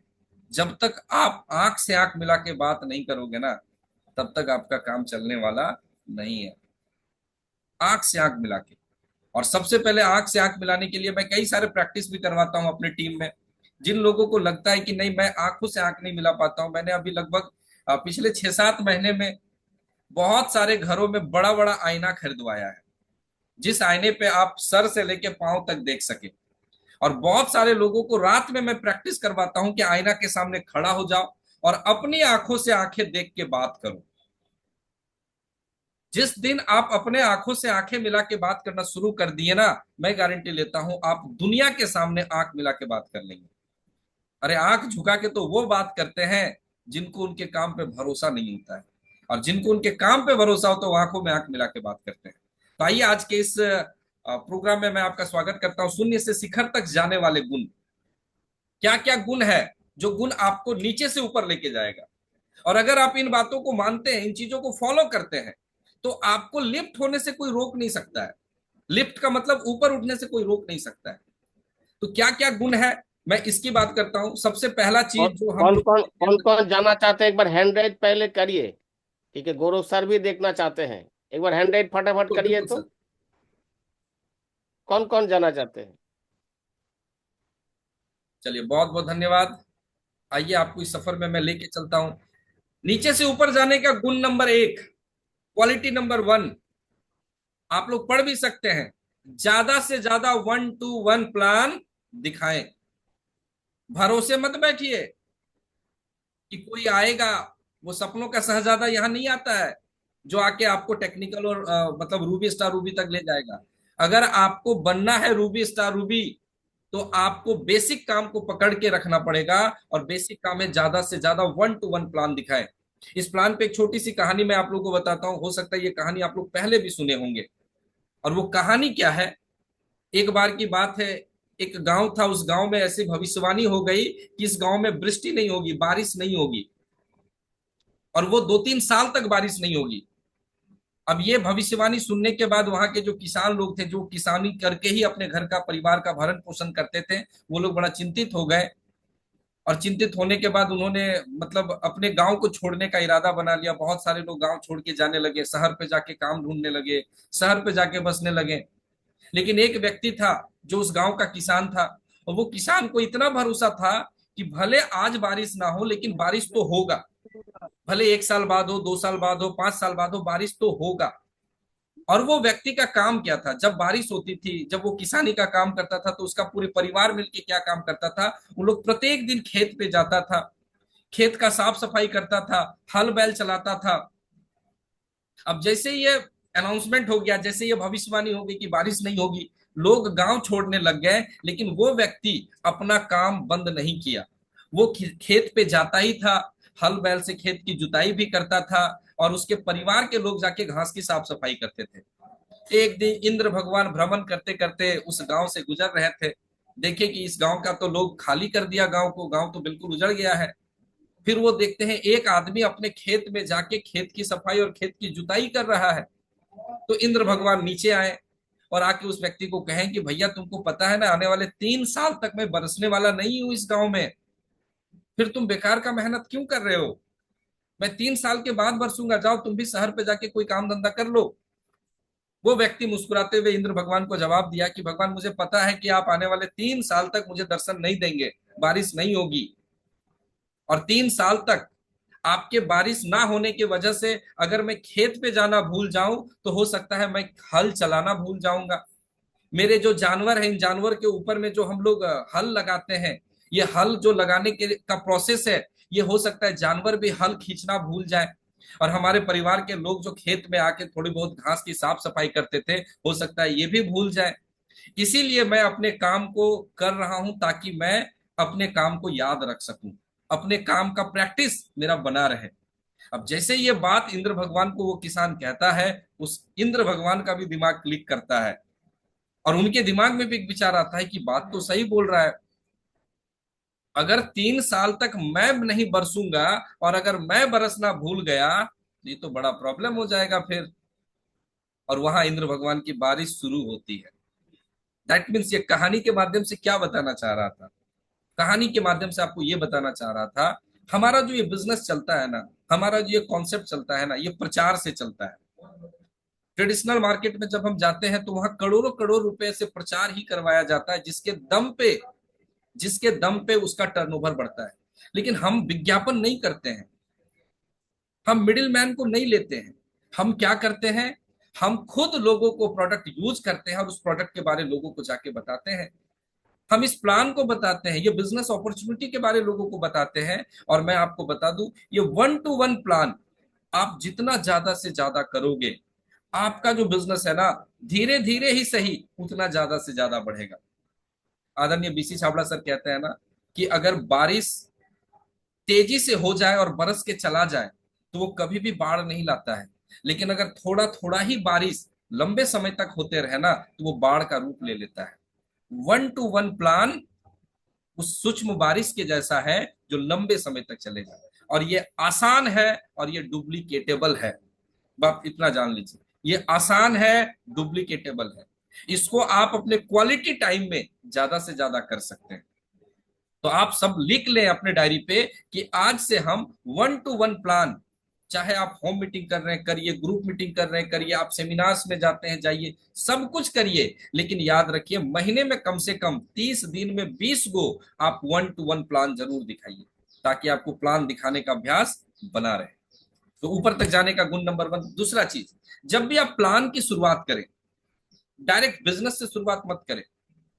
जब तक आप आंख से आंख मिला के बात नहीं करोगे ना, तब तक आपका काम चलने वाला नहीं है। आंख से आंख मिला के, और सबसे पहले आंख से आंख मिलाने के लिए मैं कई सारे प्रैक्टिस भी करवाता हूं अपनी टीम में। जिन लोगों को लगता है कि नहीं, मैं आंखों से आंख नहीं मिला पाता हूं, मैंने अभी लगभग पिछले 6-7 महीने में बहुत सारे घरों में बड़ा बड़ा आईना खरीदवाया है, जिस आईने पे आप सर से लेके पांव तक देख सके। और बहुत सारे लोगों को रात में मैं प्रैक्टिस करवाता हूं कि आईना के सामने खड़ा हो जाओ और अपनी आंखों से आंखें देख के बात करो। जिस दिन आप अपने आंखों से आंखें मिला के बात करना शुरू कर दिए ना, मैं गारंटी लेता हूं आप दुनिया के सामने आंख मिला के बात कर लेंगे। अरे आंख झुका के तो वो बात करते हैं जिनको उनके काम पे भरोसा नहीं होता है, और जिनको उनके काम पे भरोसा हो तो आंखों में आंख मिला के बात करते हैं। तो आइए आज के इस प्रोग्राम में मैं आपका स्वागत करता हूं। शून्य से शिखर तक जाने वाले गुण, क्या क्या गुण है जो गुण आपको नीचे से ऊपर लेके जाएगा। और अगर आप इन बातों को मानते हैं, इन चीजों को फॉलो करते हैं, तो आपको लिफ्ट होने से कोई रोक नहीं सकता है। लिफ्ट का मतलब ऊपर उठने से कोई रोक नहीं सकता है। तो क्या क्या गुण है, मैं इसकी बात करता हूं। सबसे पहला कौन चीज जो हम कौन कौन कौन लोग, कौन जाना चाहते हैं, एक बार हैंड राइज पहले करिए। ठीक है, गौरव सर भी देखना चाहते हैं, एक बार हैंड राइज फटाफट बिल्कुल करिए। बिल्कुल तो सर, कौन कौन जाना चाहते हैं? चलिए बहुत बहुत धन्यवाद। आइए आपको इस सफर में मैं लेके चलता हूं। नीचे से ऊपर जाने का गुण नंबर 1, क्वालिटी नंबर 1, आप लोग पढ़ भी सकते हैं, ज्यादा से ज्यादा 1-to-1 प्लान दिखाएं। भरोसे मत बैठिए कि कोई आएगा, वो सपनों का शहजादा यहाँ नहीं आता है जो आके आपको टेक्निकल और मतलब रूबी स्टार रूबी तक ले जाएगा। अगर आपको बनना है रूबी स्टार रूबी, तो आपको बेसिक काम को पकड़ के रखना पड़ेगा, और बेसिक काम है ज्यादा से ज्यादा 1-to-1 प्लान दिखाए। इस प्लान पे एक छोटी सी कहानी मैं आप लोगों को बताता हूं, हो सकता है ये कहानी आप लोग पहले भी सुने होंगे। और वो कहानी क्या है, एक बार की बात है, एक गांव था, उस गांव में ऐसी भविष्यवाणी हो गई कि इस गांव में वृष्टि नहीं होगी, बारिश नहीं होगी, और वो 2-3 साल तक बारिश नहीं होगी। अब ये भविष्यवाणी सुनने के बाद वहां के जो किसान लोग थे, जो किसानी करके ही अपने घर का परिवार का भरण पोषण करते थे, वो लोग बड़ा चिंतित हो गए। और चिंतित होने के बाद उन्होंने मतलब अपने गांव को छोड़ने का इरादा बना लिया। बहुत सारे लोग गांव छोड़ के जाने लगे, शहर पे जाके काम ढूंढने लगे, शहर पे जाके बसने लगे। लेकिन एक व्यक्ति था जो उस गांव का किसान था, और वो किसान को इतना भरोसा था कि भले आज बारिश ना हो लेकिन बारिश तो होगा। भले 1 साल बाद हो, 2 साल बाद हो, 5 साल बाद हो, बारिश तो होगा। और वो व्यक्ति का काम क्या था, जब बारिश होती थी, जब वो किसानी का काम करता था, तो उसका पूरे परिवार मिलके क्या काम करता था, वो लोग प्रत्येक दिन खेत पे जाता था, खेत का साफ सफाई करता था, हल बैल चलाता था। अब जैसे ये अनाउंसमेंट हो गया, जैसे ये भविष्यवाणी हो गई कि बारिश नहीं होगी, लोग गांव छोड़ने लग गए। लेकिन वो व्यक्ति अपना काम बंद नहीं किया, वो खेत पे जाता ही था, हल बैल से खेत की जुताई भी करता था, और उसके परिवार के लोग जाके घास की साफ सफाई करते थे। एक दिन इंद्र भगवान भ्रमण करते करते उस गांव से गुजर रहे थे, देखे कि इस गांव का तो लोग खाली कर दिया, गांव को, गांव तो बिल्कुल उजड़ गया है। फिर वो देखते हैं एक आदमी अपने खेत में जाके खेत की सफाई और खेत की जुताई कर रहा है। तो इंद्र भगवान नीचे आए और आके उस व्यक्ति को कहें कि भैया तुमको पता है ना, आने वाले 3 साल तक मैं बरसने वाला नहीं हूं इस गांव में, फिर तुम बेकार का मेहनत क्यों कर रहे हो? मैं 3 साल के बाद बरसूंगा, जाओ तुम भी शहर पे जाके कोई काम धंधा कर लो। वो व्यक्ति मुस्कुराते हुए इंद्र भगवान को जवाब दिया कि भगवान मुझे पता है कि आप आने वाले 3 साल तक मुझे दर्शन नहीं देंगे, बारिश नहीं होगी, और 3 साल तक आपके बारिश ना होने की वजह से अगर मैं खेत पे जाना भूल जाऊं तो हो सकता है मैं हल चलाना भूल जाऊंगा। मेरे जो जानवर हैं, इन जानवर के ऊपर में जो हम लोग हल लगाते हैं, ये हल जो लगाने के का प्रोसेस है, ये हो सकता है जानवर भी हल खींचना भूल जाए, और हमारे परिवार के लोग जो खेत में आके थोड़ी बहुत घास की साफ सफाई करते थे, हो सकता है ये भी भूल जाए। इसीलिए मैं अपने काम को कर रहा हूं ताकि मैं अपने काम को याद रख सकूं, अपने काम का प्रैक्टिस मेरा बना रहे। अब जैसे ये बात इंद्र भगवान को वो किसान कहता है, उस इंद्र भगवान का भी दिमाग क्लिक करता है, और उनके दिमाग में भी एक विचार आता है कि बात तो सही बोल रहा है। अगर 3 साल तक मैं नहीं बरसूंगा और अगर मैं बरसना भूल गया, ये तो बड़ा प्रॉब्लम हो जाएगा फिर। और वहां इंद्र भगवान की बारिश शुरू होती है। दैट मीन्स ये कहानी के माध्यम से क्या बताना चाह रहा था, कहानी के माध्यम से आपको ये बताना चाह रहा था, हमारा जो ये बिजनेस चलता है ना, हमारा जो ये कॉन्सेप्ट चलता है ना, ये प्रचार से चलता है। ट्रेडिशनल मार्केट में जब हम जाते हैं तो वहां करोड़ों करोड़ रुपए से प्रचार ही करवाया जाता है, जिसके दम पे उसका टर्नओवर बढ़ता है। लेकिन हम विज्ञापन नहीं करते हैं, हम मिडिल मैन को नहीं लेते हैं। हम क्या करते हैं, हम खुद लोगों को प्रोडक्ट यूज करते हैं और उस प्रोडक्ट के बारे में लोगों को जाके बताते हैं। हम इस प्लान को बताते हैं, ये बिजनेस अपॉर्चुनिटी के बारे लोगों को बताते हैं। और मैं आपको बता दूं, ये 1-to-1 प्लान आप जितना ज्यादा से ज्यादा करोगे, आपका जो बिजनेस है ना, धीरे धीरे ही सही उतना ज्यादा से ज्यादा बढ़ेगा। आदरणीय बीसी छाबड़ा सर कहते हैं ना कि अगर बारिश तेजी से हो जाए और बरस के चला जाए तो वो कभी भी बाढ़ नहीं लाता है, लेकिन अगर थोड़ा थोड़ा ही बारिश लंबे समय तक होते रहे ना तो वो बाढ़ का रूप ले लेता है। 1-to-1 प्लान उस सूक्ष्म बारिश के जैसा है जो लंबे समय तक चलेगा, और ये आसान है और ये डुप्लीकेटेबल है। आप इतना जान लीजिए, ये आसान है, डुप्लीकेटेबल है। इसको आप अपने क्वालिटी टाइम में ज्यादा से ज्यादा कर सकते हैं। तो आप सब लिख लें अपने डायरी पे कि आज से हम 1-to-1 प्लान, चाहे आप होम मीटिंग कर रहे हैं करिए, ग्रुप मीटिंग कर रहे हैं करिए, आप सेमिनार्स में जाते हैं जाइए, सब कुछ करिए, लेकिन याद रखिए महीने में कम से कम 30 दिन में 20 गो आप 1-to-1 प्लान जरूर दिखाइए, ताकि आपको प्लान दिखाने का अभ्यास बना रहे। तो ऊपर तक जाने का गुण नंबर 1। दूसरा चीज, जब भी आप प्लान की शुरुआत करें, डायरेक्ट बिजनेस से शुरुआत मत करें।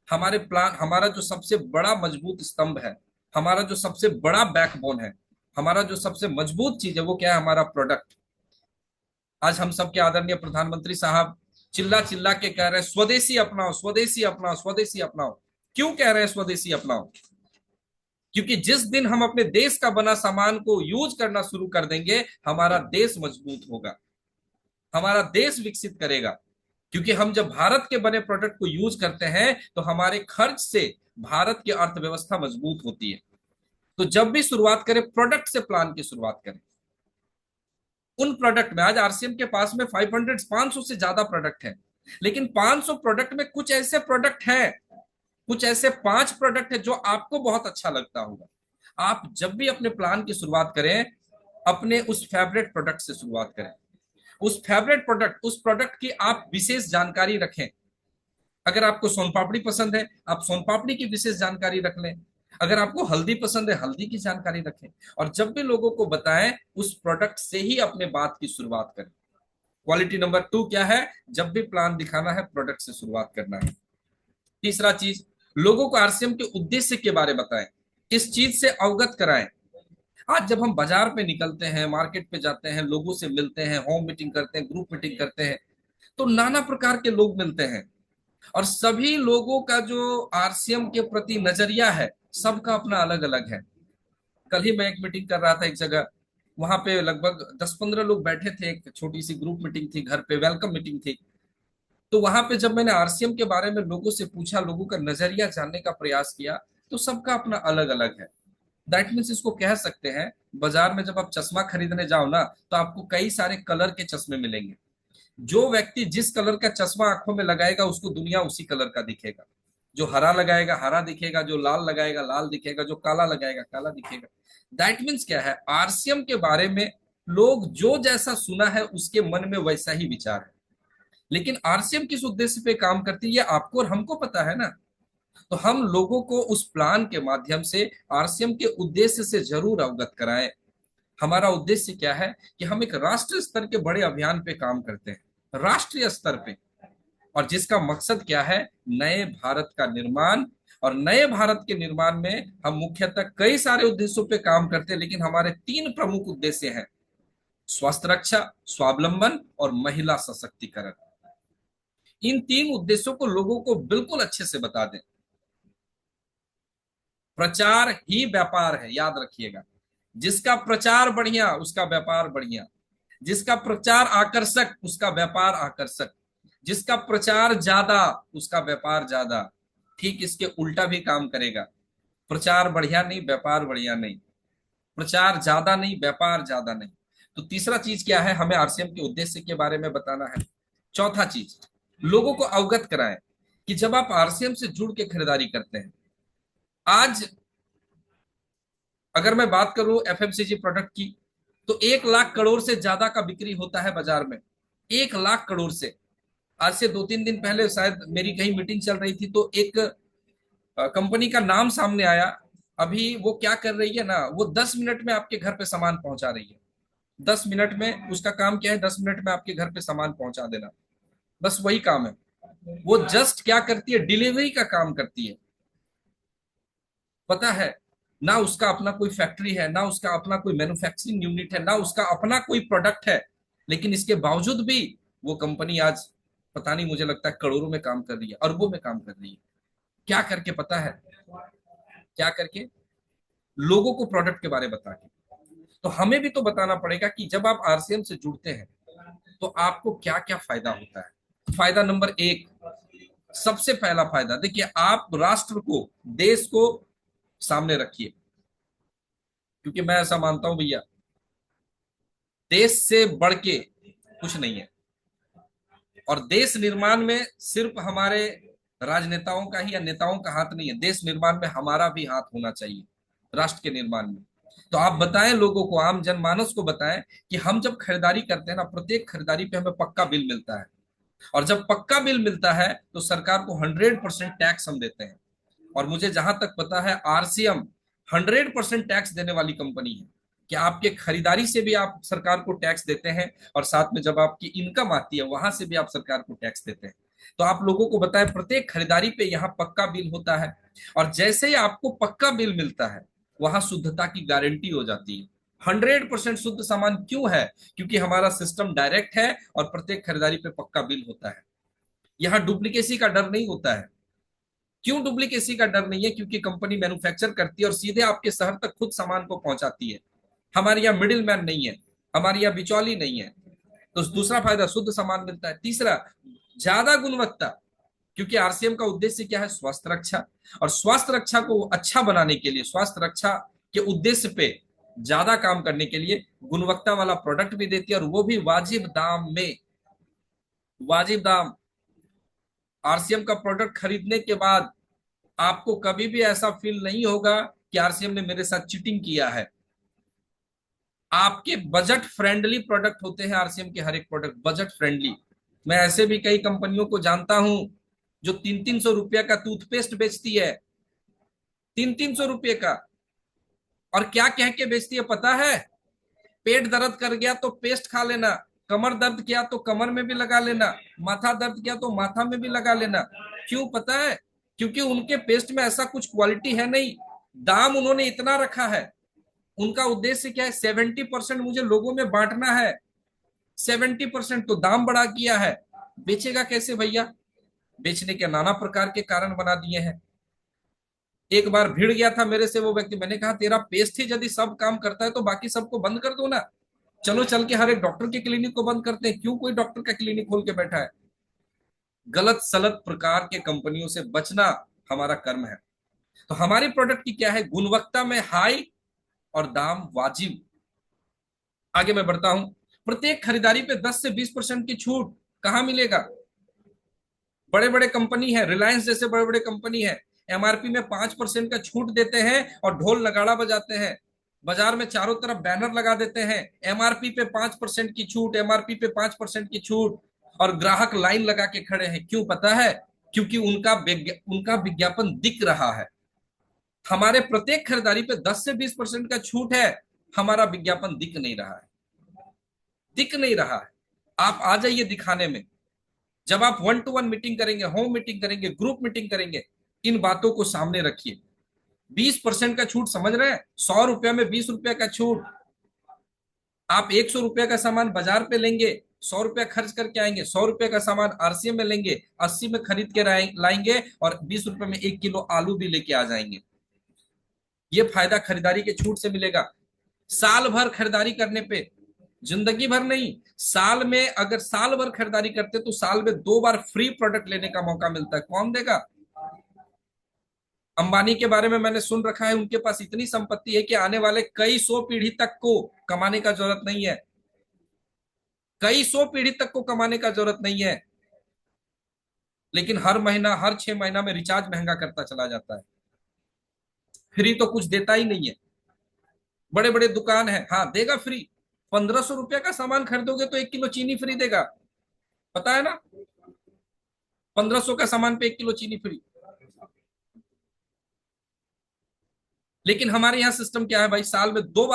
हमारे प्लान, हमारा जो सबसे बड़ा मजबूत स्तंभ है, हमारा जो सबसे बड़ा बैकबोन है, हमारा जो सबसे मजबूत चीज है, वो क्या है? हमारा प्रोडक्ट। आज हम सबके आदरणीय प्रधानमंत्री साहब चिल्ला चिल्ला के कह रहे हैं स्वदेशी अपनाओ, स्वदेशी अपनाओ, स्वदेशी अपनाओ। क्यों कह रहे हैं स्वदेशी अपनाओ? क्योंकि जिस दिन हम अपने देश का बना सामान को यूज करना शुरू कर देंगे, हमारा देश मजबूत होगा, हमारा देश विकसित करेगा। क्योंकि हम जब भारत के बने प्रोडक्ट को यूज करते हैं तो हमारे खर्च से भारत की अर्थव्यवस्था मजबूत होती है। तो जब भी शुरुआत करें, प्रोडक्ट से प्लान की शुरुआत करें। उन प्रोडक्ट में, आज आरसीएम के पास में 500 से ज्यादा प्रोडक्ट है, लेकिन 500 प्रोडक्ट में कुछ ऐसे प्रोडक्ट हैं, कुछ ऐसे 5 प्रोडक्ट है जो आपको बहुत अच्छा लगता होगा। आप जब भी अपने प्लान की शुरुआत करें, अपने उस फेवरेट प्रोडक्ट से शुरुआत करें। उस फेवरेट प्रोडक्ट, उस प्रोडक्ट की आप विशेष जानकारी रखें। अगर आपको सोनपापड़ी पसंद है, आप सोनपापड़ी की विशेष जानकारी रख लें। अगर आपको हल्दी पसंद है, हल्दी की जानकारी रखें। और जब भी लोगों को बताएं, उस प्रोडक्ट से ही अपने बात की शुरुआत करें। क्वालिटी नंबर 2 क्या है? जब भी प्लान दिखाना है, प्रोडक्ट से शुरुआत करना है। तीसरा चीज, लोगों को आरसीएम के उद्देश्य के बारे में बताएं, इस चीज से अवगत कराएं। आज जब हम बाजार पे निकलते हैं, मार्केट पे जाते हैं, लोगों से मिलते हैं, होम मीटिंग करते हैं, ग्रुप मीटिंग करते हैं, तो नाना प्रकार के लोग मिलते हैं, और सभी लोगों का जो आरसीएम के प्रति नजरिया है, सबका अपना अलग अलग है। कल ही मैं एक मीटिंग कर रहा था एक जगह, वहां पे लगभग 10-15 लोग बैठे थे, एक छोटी सी ग्रुप मीटिंग थी, घर पे वेलकम मीटिंग थी। तो वहां पे जब मैंने आरसीएम के बारे में लोगों से पूछा, लोगों का नजरिया जानने का प्रयास किया, तो सबका अपना अलग अलग है। दैट मीन्स इसको कह सकते हैं, बाजार में जब आप चश्मा खरीदने जाओ ना, तो आपको कई सारे कलर के चश्मे मिलेंगे। जो व्यक्ति जिस कलर का चश्मा आंखों में लगाएगा, उसको दुनिया उसी कलर का दिखेगा। जो हरा लगाएगा हरा दिखेगा, जो लाल लगाएगा लाल दिखेगा, जो काला लगाएगा काला दिखेगा। दैट मीन्स क्या है? आरसीएम के बारे में लोग जो जैसा सुना है, उसके मन में वैसा ही विचार है। लेकिन आरसीएम किस उद्देश्य पे काम करती है, ये आपको और हमको पता है ना। तो हम लोगों को उस प्लान के माध्यम से आरसीएम के उद्देश्य से जरूर अवगत कराएं। हमारा उद्देश्य क्या है कि हम एक राष्ट्रीय स्तर के बड़े अभियान पे काम करते हैं, राष्ट्रीय स्तर पे, और जिसका मकसद क्या है? नए भारत का निर्माण। और नए भारत के निर्माण में हम मुख्यतः कई सारे उद्देश्यों पे काम करते हैं, लेकिन हमारे 3 प्रमुख उद्देश्य हैं: स्वास्थ्य रक्षा, स्वावलंबन और महिला सशक्तिकरण। इन 3 उद्देश्यों को लोगों को बिल्कुल अच्छे से बता दें। प्रचार ही व्यापार है, याद रखिएगा। जिसका प्रचार बढ़िया, उसका व्यापार बढ़िया। जिसका प्रचार आकर्षक, उसका व्यापार आकर्षक। जिसका प्रचार ज्यादा, उसका व्यापार ज्यादा। ठीक इसके उल्टा भी काम करेगा। प्रचार बढ़िया नहीं, व्यापार बढ़िया नहीं। प्रचार ज्यादा नहीं, व्यापार ज्यादा नहीं। तो तीसरा चीज क्या है? हमें आरसीएम के उद्देश्य के बारे में बताना है। चौथा चीज, लोगों को अवगत कराएं कि जब आप आरसीएम से जुड़ के खरीदारी करते हैं, आज अगर मैं बात करूं एफएमसीजी प्रोडक्ट की, तो 1 लाख करोड़ से ज्यादा का बिक्री होता है बाजार में। 1 लाख करोड़ से। आज से 2-3 दिन पहले शायद मेरी कहीं मीटिंग चल रही थी, तो एक कंपनी का नाम सामने आया। अभी वो क्या कर रही है ना, वो 10 मिनट में आपके घर पे सामान पहुंचा रही है। 10 मिनट में उसका काम क्या है? 10 मिनट में आपके घर पे सामान पहुंचा देना, बस वही काम है। वो जस्ट क्या करती है? डिलीवरी का काम करती है। पता है, ना उसका अपना कोई फैक्ट्री है, ना उसका अपना कोई मैन्युफैक्चरिंग यूनिट है, ना उसका अपना कोई प्रोडक्ट है, लेकिन इसके बावजूद भी वो कंपनी आज पता नहीं, मुझे लगता है करोड़ों में काम कर रही है, अरबों में काम कर रही है। क्या करके पता है? क्या करके? लोगों को प्रोडक्ट के बारे में बता के। तो हमें भी तो बताना पड़ेगा कि जब आप आरसीएम से जुड़ते हैं तो आपको क्या क्या फायदा होता है। फायदा नंबर एक, सबसे पहला फायदा देखिए, आप राष्ट्र को, देश को सामने रखिए, क्योंकि मैं ऐसा मानता हूं भैया, देश से बढ़ के कुछ नहीं है। और देश निर्माण में सिर्फ हमारे राजनेताओं का ही या नेताओं का हाथ नहीं है, देश निर्माण में हमारा भी हाथ होना चाहिए, राष्ट्र के निर्माण में। तो आप बताएं लोगों को, आम जनमानस को बताएं कि हम जब खरीदारी करते हैं ना, प्रत्येक खरीदारी पे हमें पक्का बिल मिलता है, और जब पक्का बिल मिलता है तो सरकार को 100% टैक्स हम देते हैं। और मुझे जहां तक पता है, आरसीएम 100% टैक्स देने वाली कंपनी है, कि आपके खरीदारी से भी आप सरकार को टैक्स देते हैं, और साथ में जब आपकी इनकम आती है वहां से भी आप सरकार को टैक्स देते हैं। तो आप लोगों को बताएं, प्रत्येक खरीदारी पे यहाँ पक्का बिल होता है, और जैसे ही आपको पक्का बिल मिलता है वहां शुद्धता की गारंटी हो जाती है। 100% शुद्ध सामान क्यों है? क्योंकि हमारा सिस्टम डायरेक्ट है और प्रत्येक खरीदारी पे पक्का बिल होता है। यहाँ डुप्लीकेसी का डर नहीं होता है। क्यों डुप्लीकेसी का डर नहीं है? क्योंकि कंपनी मैन्युफैक्चर करती है और सीधे आपके शहर तक खुद सामान को पहुंचाती है। हमारे यहाँ मिडिल मैन नहीं है, हमारे यहाँ बिचौली नहीं है। तो दूसरा फायदा, शुद्ध सामान मिलता है। तीसरा, ज्यादा गुणवत्ता, क्योंकि आरसीएम का उद्देश्य क्या है? स्वास्थ्य रक्षा। और स्वास्थ्य रक्षा को अच्छा बनाने के लिए, स्वास्थ्य रक्षा के उद्देश्य पे ज्यादा काम करने के लिए गुणवत्ता वाला प्रोडक्ट भी देती है, और वो भी वाजिब दाम में। वाजिब दाम। आरसीएम का प्रोडक्ट खरीदने के बाद आपको कभी भी ऐसा फील नहीं होगा कि आरसीएम ने मेरे साथ चीटिंग किया है। आपके बजट फ्रेंडली प्रोडक्ट होते हैं आरसीएम के हर एक प्रोडक्ट, बजट फ्रेंडली। मैं ऐसे भी कई कंपनियों को जानता हूं जो 300-300 रुपया का टूथपेस्ट बेचती है, 300-300 रुपये का। और क्या कह के बेचती है पता है? पेट दर्द कर गया तो पेस्ट खा लेना, कमर दर्द किया तो कमर में भी लगा लेना, माथा दर्द किया तो माथा में भी लगा लेना। क्यों पता है? क्योंकि उनके पेस्ट में ऐसा कुछ क्वालिटी है नहीं, दाम उन्होंने इतना रखा है। उनका उद्देश्य क्या है? 70% मुझे लोगों में बांटना है, 70% तो दाम बढ़ा किया है। बेचेगा कैसे भैया? बेचने के नाना प्रकार के कारण बना दिए हैं। एक बार भिड़ गया था मेरे से वो व्यक्ति, मैंने कहा तेरा पेस्ट ही यदि सब काम करता है तो बाकी सबको बंद कर दो ना, चलो चल के हर एक डॉक्टर के क्लिनिक को बंद करते हैं। क्यों कोई डॉक्टर का क्लिनिक खोल के बैठा है? गलत सलत प्रकार के कंपनियों से बचना हमारा कर्म है। तो हमारे प्रोडक्ट की क्या है? गुणवत्ता में हाई और दाम वाजिब। आगे मैं बढ़ता हूं। प्रत्येक खरीदारी पे 10 से 20% की छूट कहां मिलेगा? बड़े बड़े कंपनी है, रिलायंस जैसे बड़े बड़े कंपनी है, एमआरपी में 5% का छूट देते हैं और ढोल नगाड़ा बजाते हैं, बाजार में चारों तरफ बैनर लगा देते हैं, एमआरपी पे 5% की छूट, एमआरपी पे 5% की छूट, और ग्राहक लाइन लगा के खड़े हैं। क्यों पता है? क्योंकि उनका विज्ञापन दिख रहा है। हमारे प्रत्येक खरीदारी पे 10 से 20% का छूट है, हमारा विज्ञापन दिख नहीं रहा है, दिख नहीं रहा है। आप आ जाइए दिखाने में। जब आप 1-to-1 मीटिंग करेंगे, होम मीटिंग करेंगे, ग्रुप मीटिंग करेंगे, इन बातों को सामने रखिए। 20% का छूट, समझ रहे हैं? 100 रुपया में 20 रुपया का छूट। आप 100 रुपया का सामान बाजार पे लेंगे, 100 रुपया खर्च करके आएंगे, 100 रुपया का सामान आरसीएम में लेंगे, 80 में खरीद के लाएंगे, और 20 रुपए में 1 किलो आलू भी लेके आ जाएंगे। ये फायदा खरीदारी के छूट से मिलेगा। साल भर खरीदारी करने पे, जिंदगी भर नहीं, साल में अगर साल भर खरीदारी करते तो साल में 2 बार फ्री प्रोडक्ट लेने का मौका मिलता है। कौन देगा? अंबानी के बारे में मैंने सुन रखा है, उनके पास इतनी संपत्ति है कि आने वाले कई सौ पीढ़ी तक को कमाने का जरूरत नहीं है, कई सौ पीढ़ी तक को कमाने का जरूरत नहीं है। लेकिन हर महीना, हर 6 महीना में रिचार्ज महंगा करता चला जाता है, फ्री तो कुछ देता ही नहीं है। बड़े बड़े दुकान है, हाँ देगा फ्री, 1500 रुपया का सामान खरीदोगे तो 1 किलो चीनी फ्री देगा, पता है ना? 1500 का सामान पे 1 किलो चीनी फ्री। लेकिन हमारे यहाँ सिस्टम क्या है भाई? साल में 2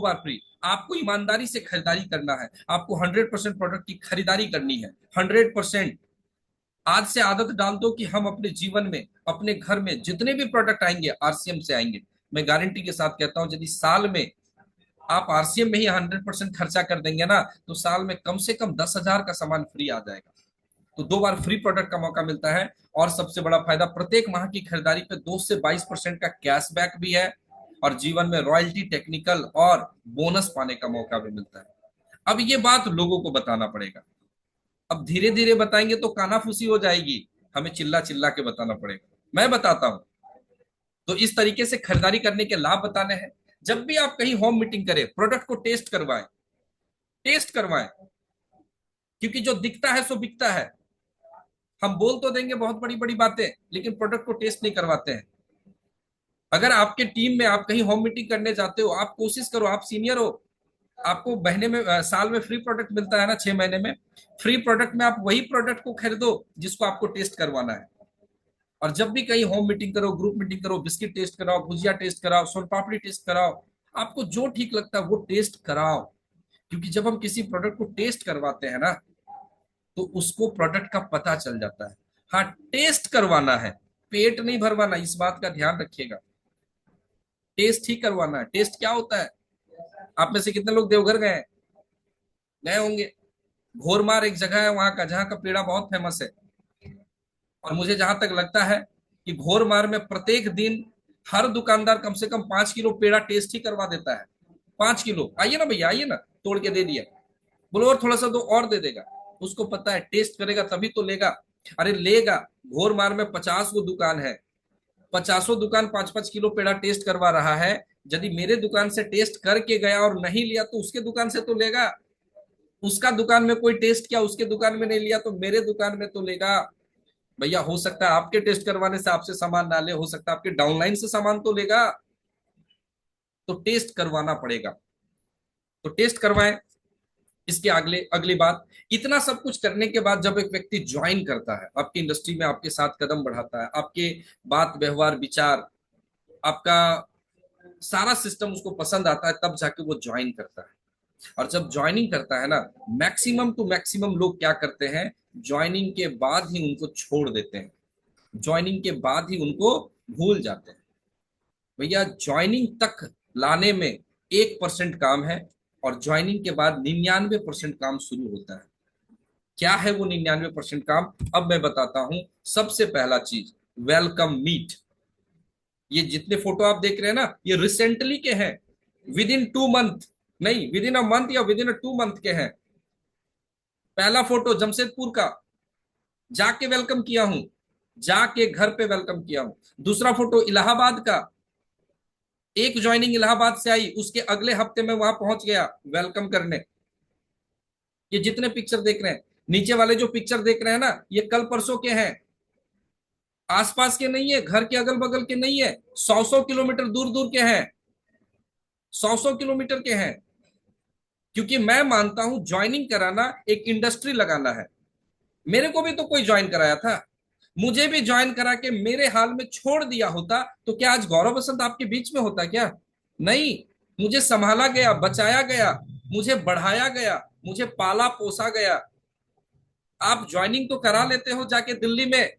बार फ्री। आपको ईमानदारी से खरीदारी करना है, आपको 100% प्रोडक्ट की खरीदारी करनी है, 100%। आज से आदत डाल दो कि हम अपने जीवन में, अपने घर में जितने भी प्रोडक्ट आएंगे आरसीएम से आएंगे। मैं गारंटी के साथ कहता हूं, यदि साल में आप आरसीएम में ही 100% खर्चा कर देंगे ना, तो साल में कम से कम 10,000 का सामान फ्री आ जाएगा। तो 2 बार फ्री प्रोडक्ट का मौका मिलता है। और सबसे बड़ा फायदा, प्रत्येक माह की खरीदारी पे 2 से 22% का कैशबैक भी है। और जीवन में रॉयल्टी, टेक्निकल और बोनस पाने का मौका भी मिलता है। अब ये बात लोगों को बताना पड़ेगा। अब धीरे धीरे बताएंगे तो कानाफूसी हो जाएगी, हमें चिल्ला चिल्ला के बताना पड़ेगा। मैं बताता हूं। तो इस तरीके से खरीदारी करने के लाभ बताने हैं। जब भी आप कहीं होम मीटिंग करें, प्रोडक्ट को टेस्ट करवाएं, टेस्ट करवाएं। क्योंकि जो दिखता है सो बिकता है। हम बोल तो देंगे बहुत बड़ी बड़ी बातें, लेकिन प्रोडक्ट को टेस्ट नहीं करवाते हैं। अगर आपके टीम में आप कहीं होम मीटिंग करने जाते हो, आप कोशिश करो, आप सीनियर हो, आपको महीने में साल में फ्री प्रोडक्ट मिलता है ना, 6 महीने में फ्री प्रोडक्ट में आप वही प्रोडक्ट को खरीदो जिसको आपको टेस्ट करवाना है। और जब भी कहीं होम मीटिंग करो, ग्रुप मीटिंग करो, बिस्किट टेस्ट कराओ, भुजिया टेस्ट कराओ, सोन पापड़ी टेस्ट कराओ, आपको जो ठीक लगता है वो टेस्ट कराओ। क्योंकि जब हम किसी प्रोडक्ट को टेस्ट करवाते हैं ना, तो उसको प्रोडक्ट का पता चल जाता है। हाँ, टेस्ट करवाना है, पेट नहीं भरवाना, इस बात का ध्यान रखिएगा। टेस्ट ही करवाना है। टेस्ट क्या होता है? आप में से कितने लोग देवघर गए हैं? गए होंगे। घोरमार एक जगह है वहां का, जहाँ का पेड़ा बहुत फेमस है। और मुझे जहां तक लगता है कि घोरमार में प्रत्येक दिन हर दुकानदार कम से कम 5 किलो पेड़ा टेस्ट ही करवा देता है। 5 किलो। आइए ना भैया, आइए ना, तोड़ के दे दिया। बोलो और थोड़ा सा दो, और दे देगा। उसको पता है टेस्ट करेगा तभी तो लेगा। अरे लेगा। घोरमार में 50 गो दुकान है, 50 दुकान 5-5 किलो पेड़ा टेस्ट करवा रहा है। यदि मेरे दुकान से टेस्ट करके गया और नहीं लिया तो उसके दुकान से तो लेगा। उसका दुकान में कोई टेस्ट किया, उसके दुकान में नहीं लिया तो मेरे दुकान में तो लेगा। भैया, हो सकता है आपके टेस्ट करवाने से आपसे सामान ना ले, हो सकता है आपके डाउनलाइन से सामान तो लेगा। तो टेस्ट करवाना पड़ेगा। तो टेस्ट करवाएं। इसके अगले अगली बात, इतना सब कुछ करने के बाद जब एक व्यक्ति ज्वाइन करता है आपकी इंडस्ट्री में, आपके साथ कदम बढ़ाता है, आपके बात, व्यवहार, विचार, आपका सारा सिस्टम उसको पसंद आता है, तब जाके वो ज्वाइन करता है। और जब ज्वाइनिंग करता है ना, मैक्सिमम टू मैक्सिमम लोग क्या करते हैं, ज्वाइनिंग के बाद ही उनको छोड़ देते हैं, ज्वाइनिंग के बाद ही उनको भूल जाते हैं। भैया, ज्वाइनिंग तक लाने में 1% काम है, और ज्वाइनिंग के बाद 99% काम शुरू होता है। क्या है वो 99% काम? अब मैं बताता हूं। सबसे पहला चीज, वेलकम मीट। ये जितने फोटो आप देख रहे हैं ना, ये रिसेंटली के हैं, विद इन 2 मंथ, नहीं विद इन अ मंथ या विद इन अ 2 मंथ के हैं। पहला फोटो जमशेदपुर का, जाके वेलकम किया हूं, जाके घर पे वेलकम किया हूं। दूसरा फोटो इलाहाबाद का, एक ज्वाइनिंग इलाहाबाद से आई, उसके अगले हफ्ते में वहां पहुंच गया वेलकम करने। ये जितने पिक्चर देख रहे हैं, नीचे वाले जो पिक्चर देख रहे हैं ना, ये कल परसों के हैं, आसपास के नहीं है, घर के अगल बगल के नहीं है, 100-100 किलोमीटर दूर दूर के हैं, 100-100 किलोमीटर के हैं। क्योंकि मैं मानता हूं ज्वाइनिंग कराना एक इंडस्ट्री लगाना है। मेरे को भी तो कोई ज्वाइन कराया था, मुझे भी ज्वाइन करा के मेरे हाल में छोड़ दिया होता तो क्या आज गौरव बसंत आपके बीच में होता क्या? नहीं। मुझे संभाला गया, बचाया गया, मुझे बढ़ाया गया, मुझे पाला पोसा गया। आप ज्वाइनिंग तो करा लेते हो जाके दिल्ली में,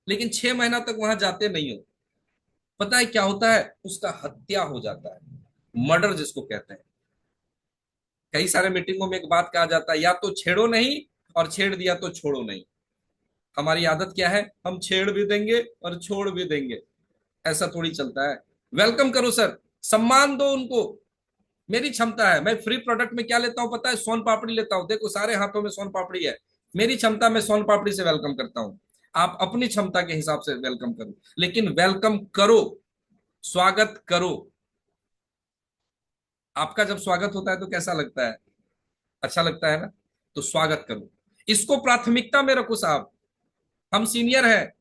लेकिन 6 महीना तक वहां जाते नहीं हो। पता है क्या होता है? उसका हत्या हो जाता है, मर्डर जिसको कहते हैं। कई सारे मीटिंगों में एक बात कहा जाता है, या तो छेड़ो नहीं, और छेड़ दिया तो छोड़ो नहीं। हमारी आदत क्या है? हम छेड़ भी देंगे और छोड़ भी देंगे। ऐसा थोड़ी चलता है। वेलकम करो सर, सम्मान दो उनको। मेरी क्षमता है, मैं फ्री प्रोडक्ट में क्या लेता हूं पता है? सोन पापड़ी लेता हूं। देखो, सारे हाथों में सोन पापड़ी है। मेरी क्षमता में सोन पापड़ी से वेलकम करता हूं। आप अपनी क्षमता के हिसाब से वेलकम करो, लेकिन वेलकम करो, स्वागत करो। आपका जब स्वागत होता है तो कैसा लगता है? अच्छा लगता है ना? तो स्वागत करो, इसको प्राथमिकता में रखो साहब। हम सीनियर हैं,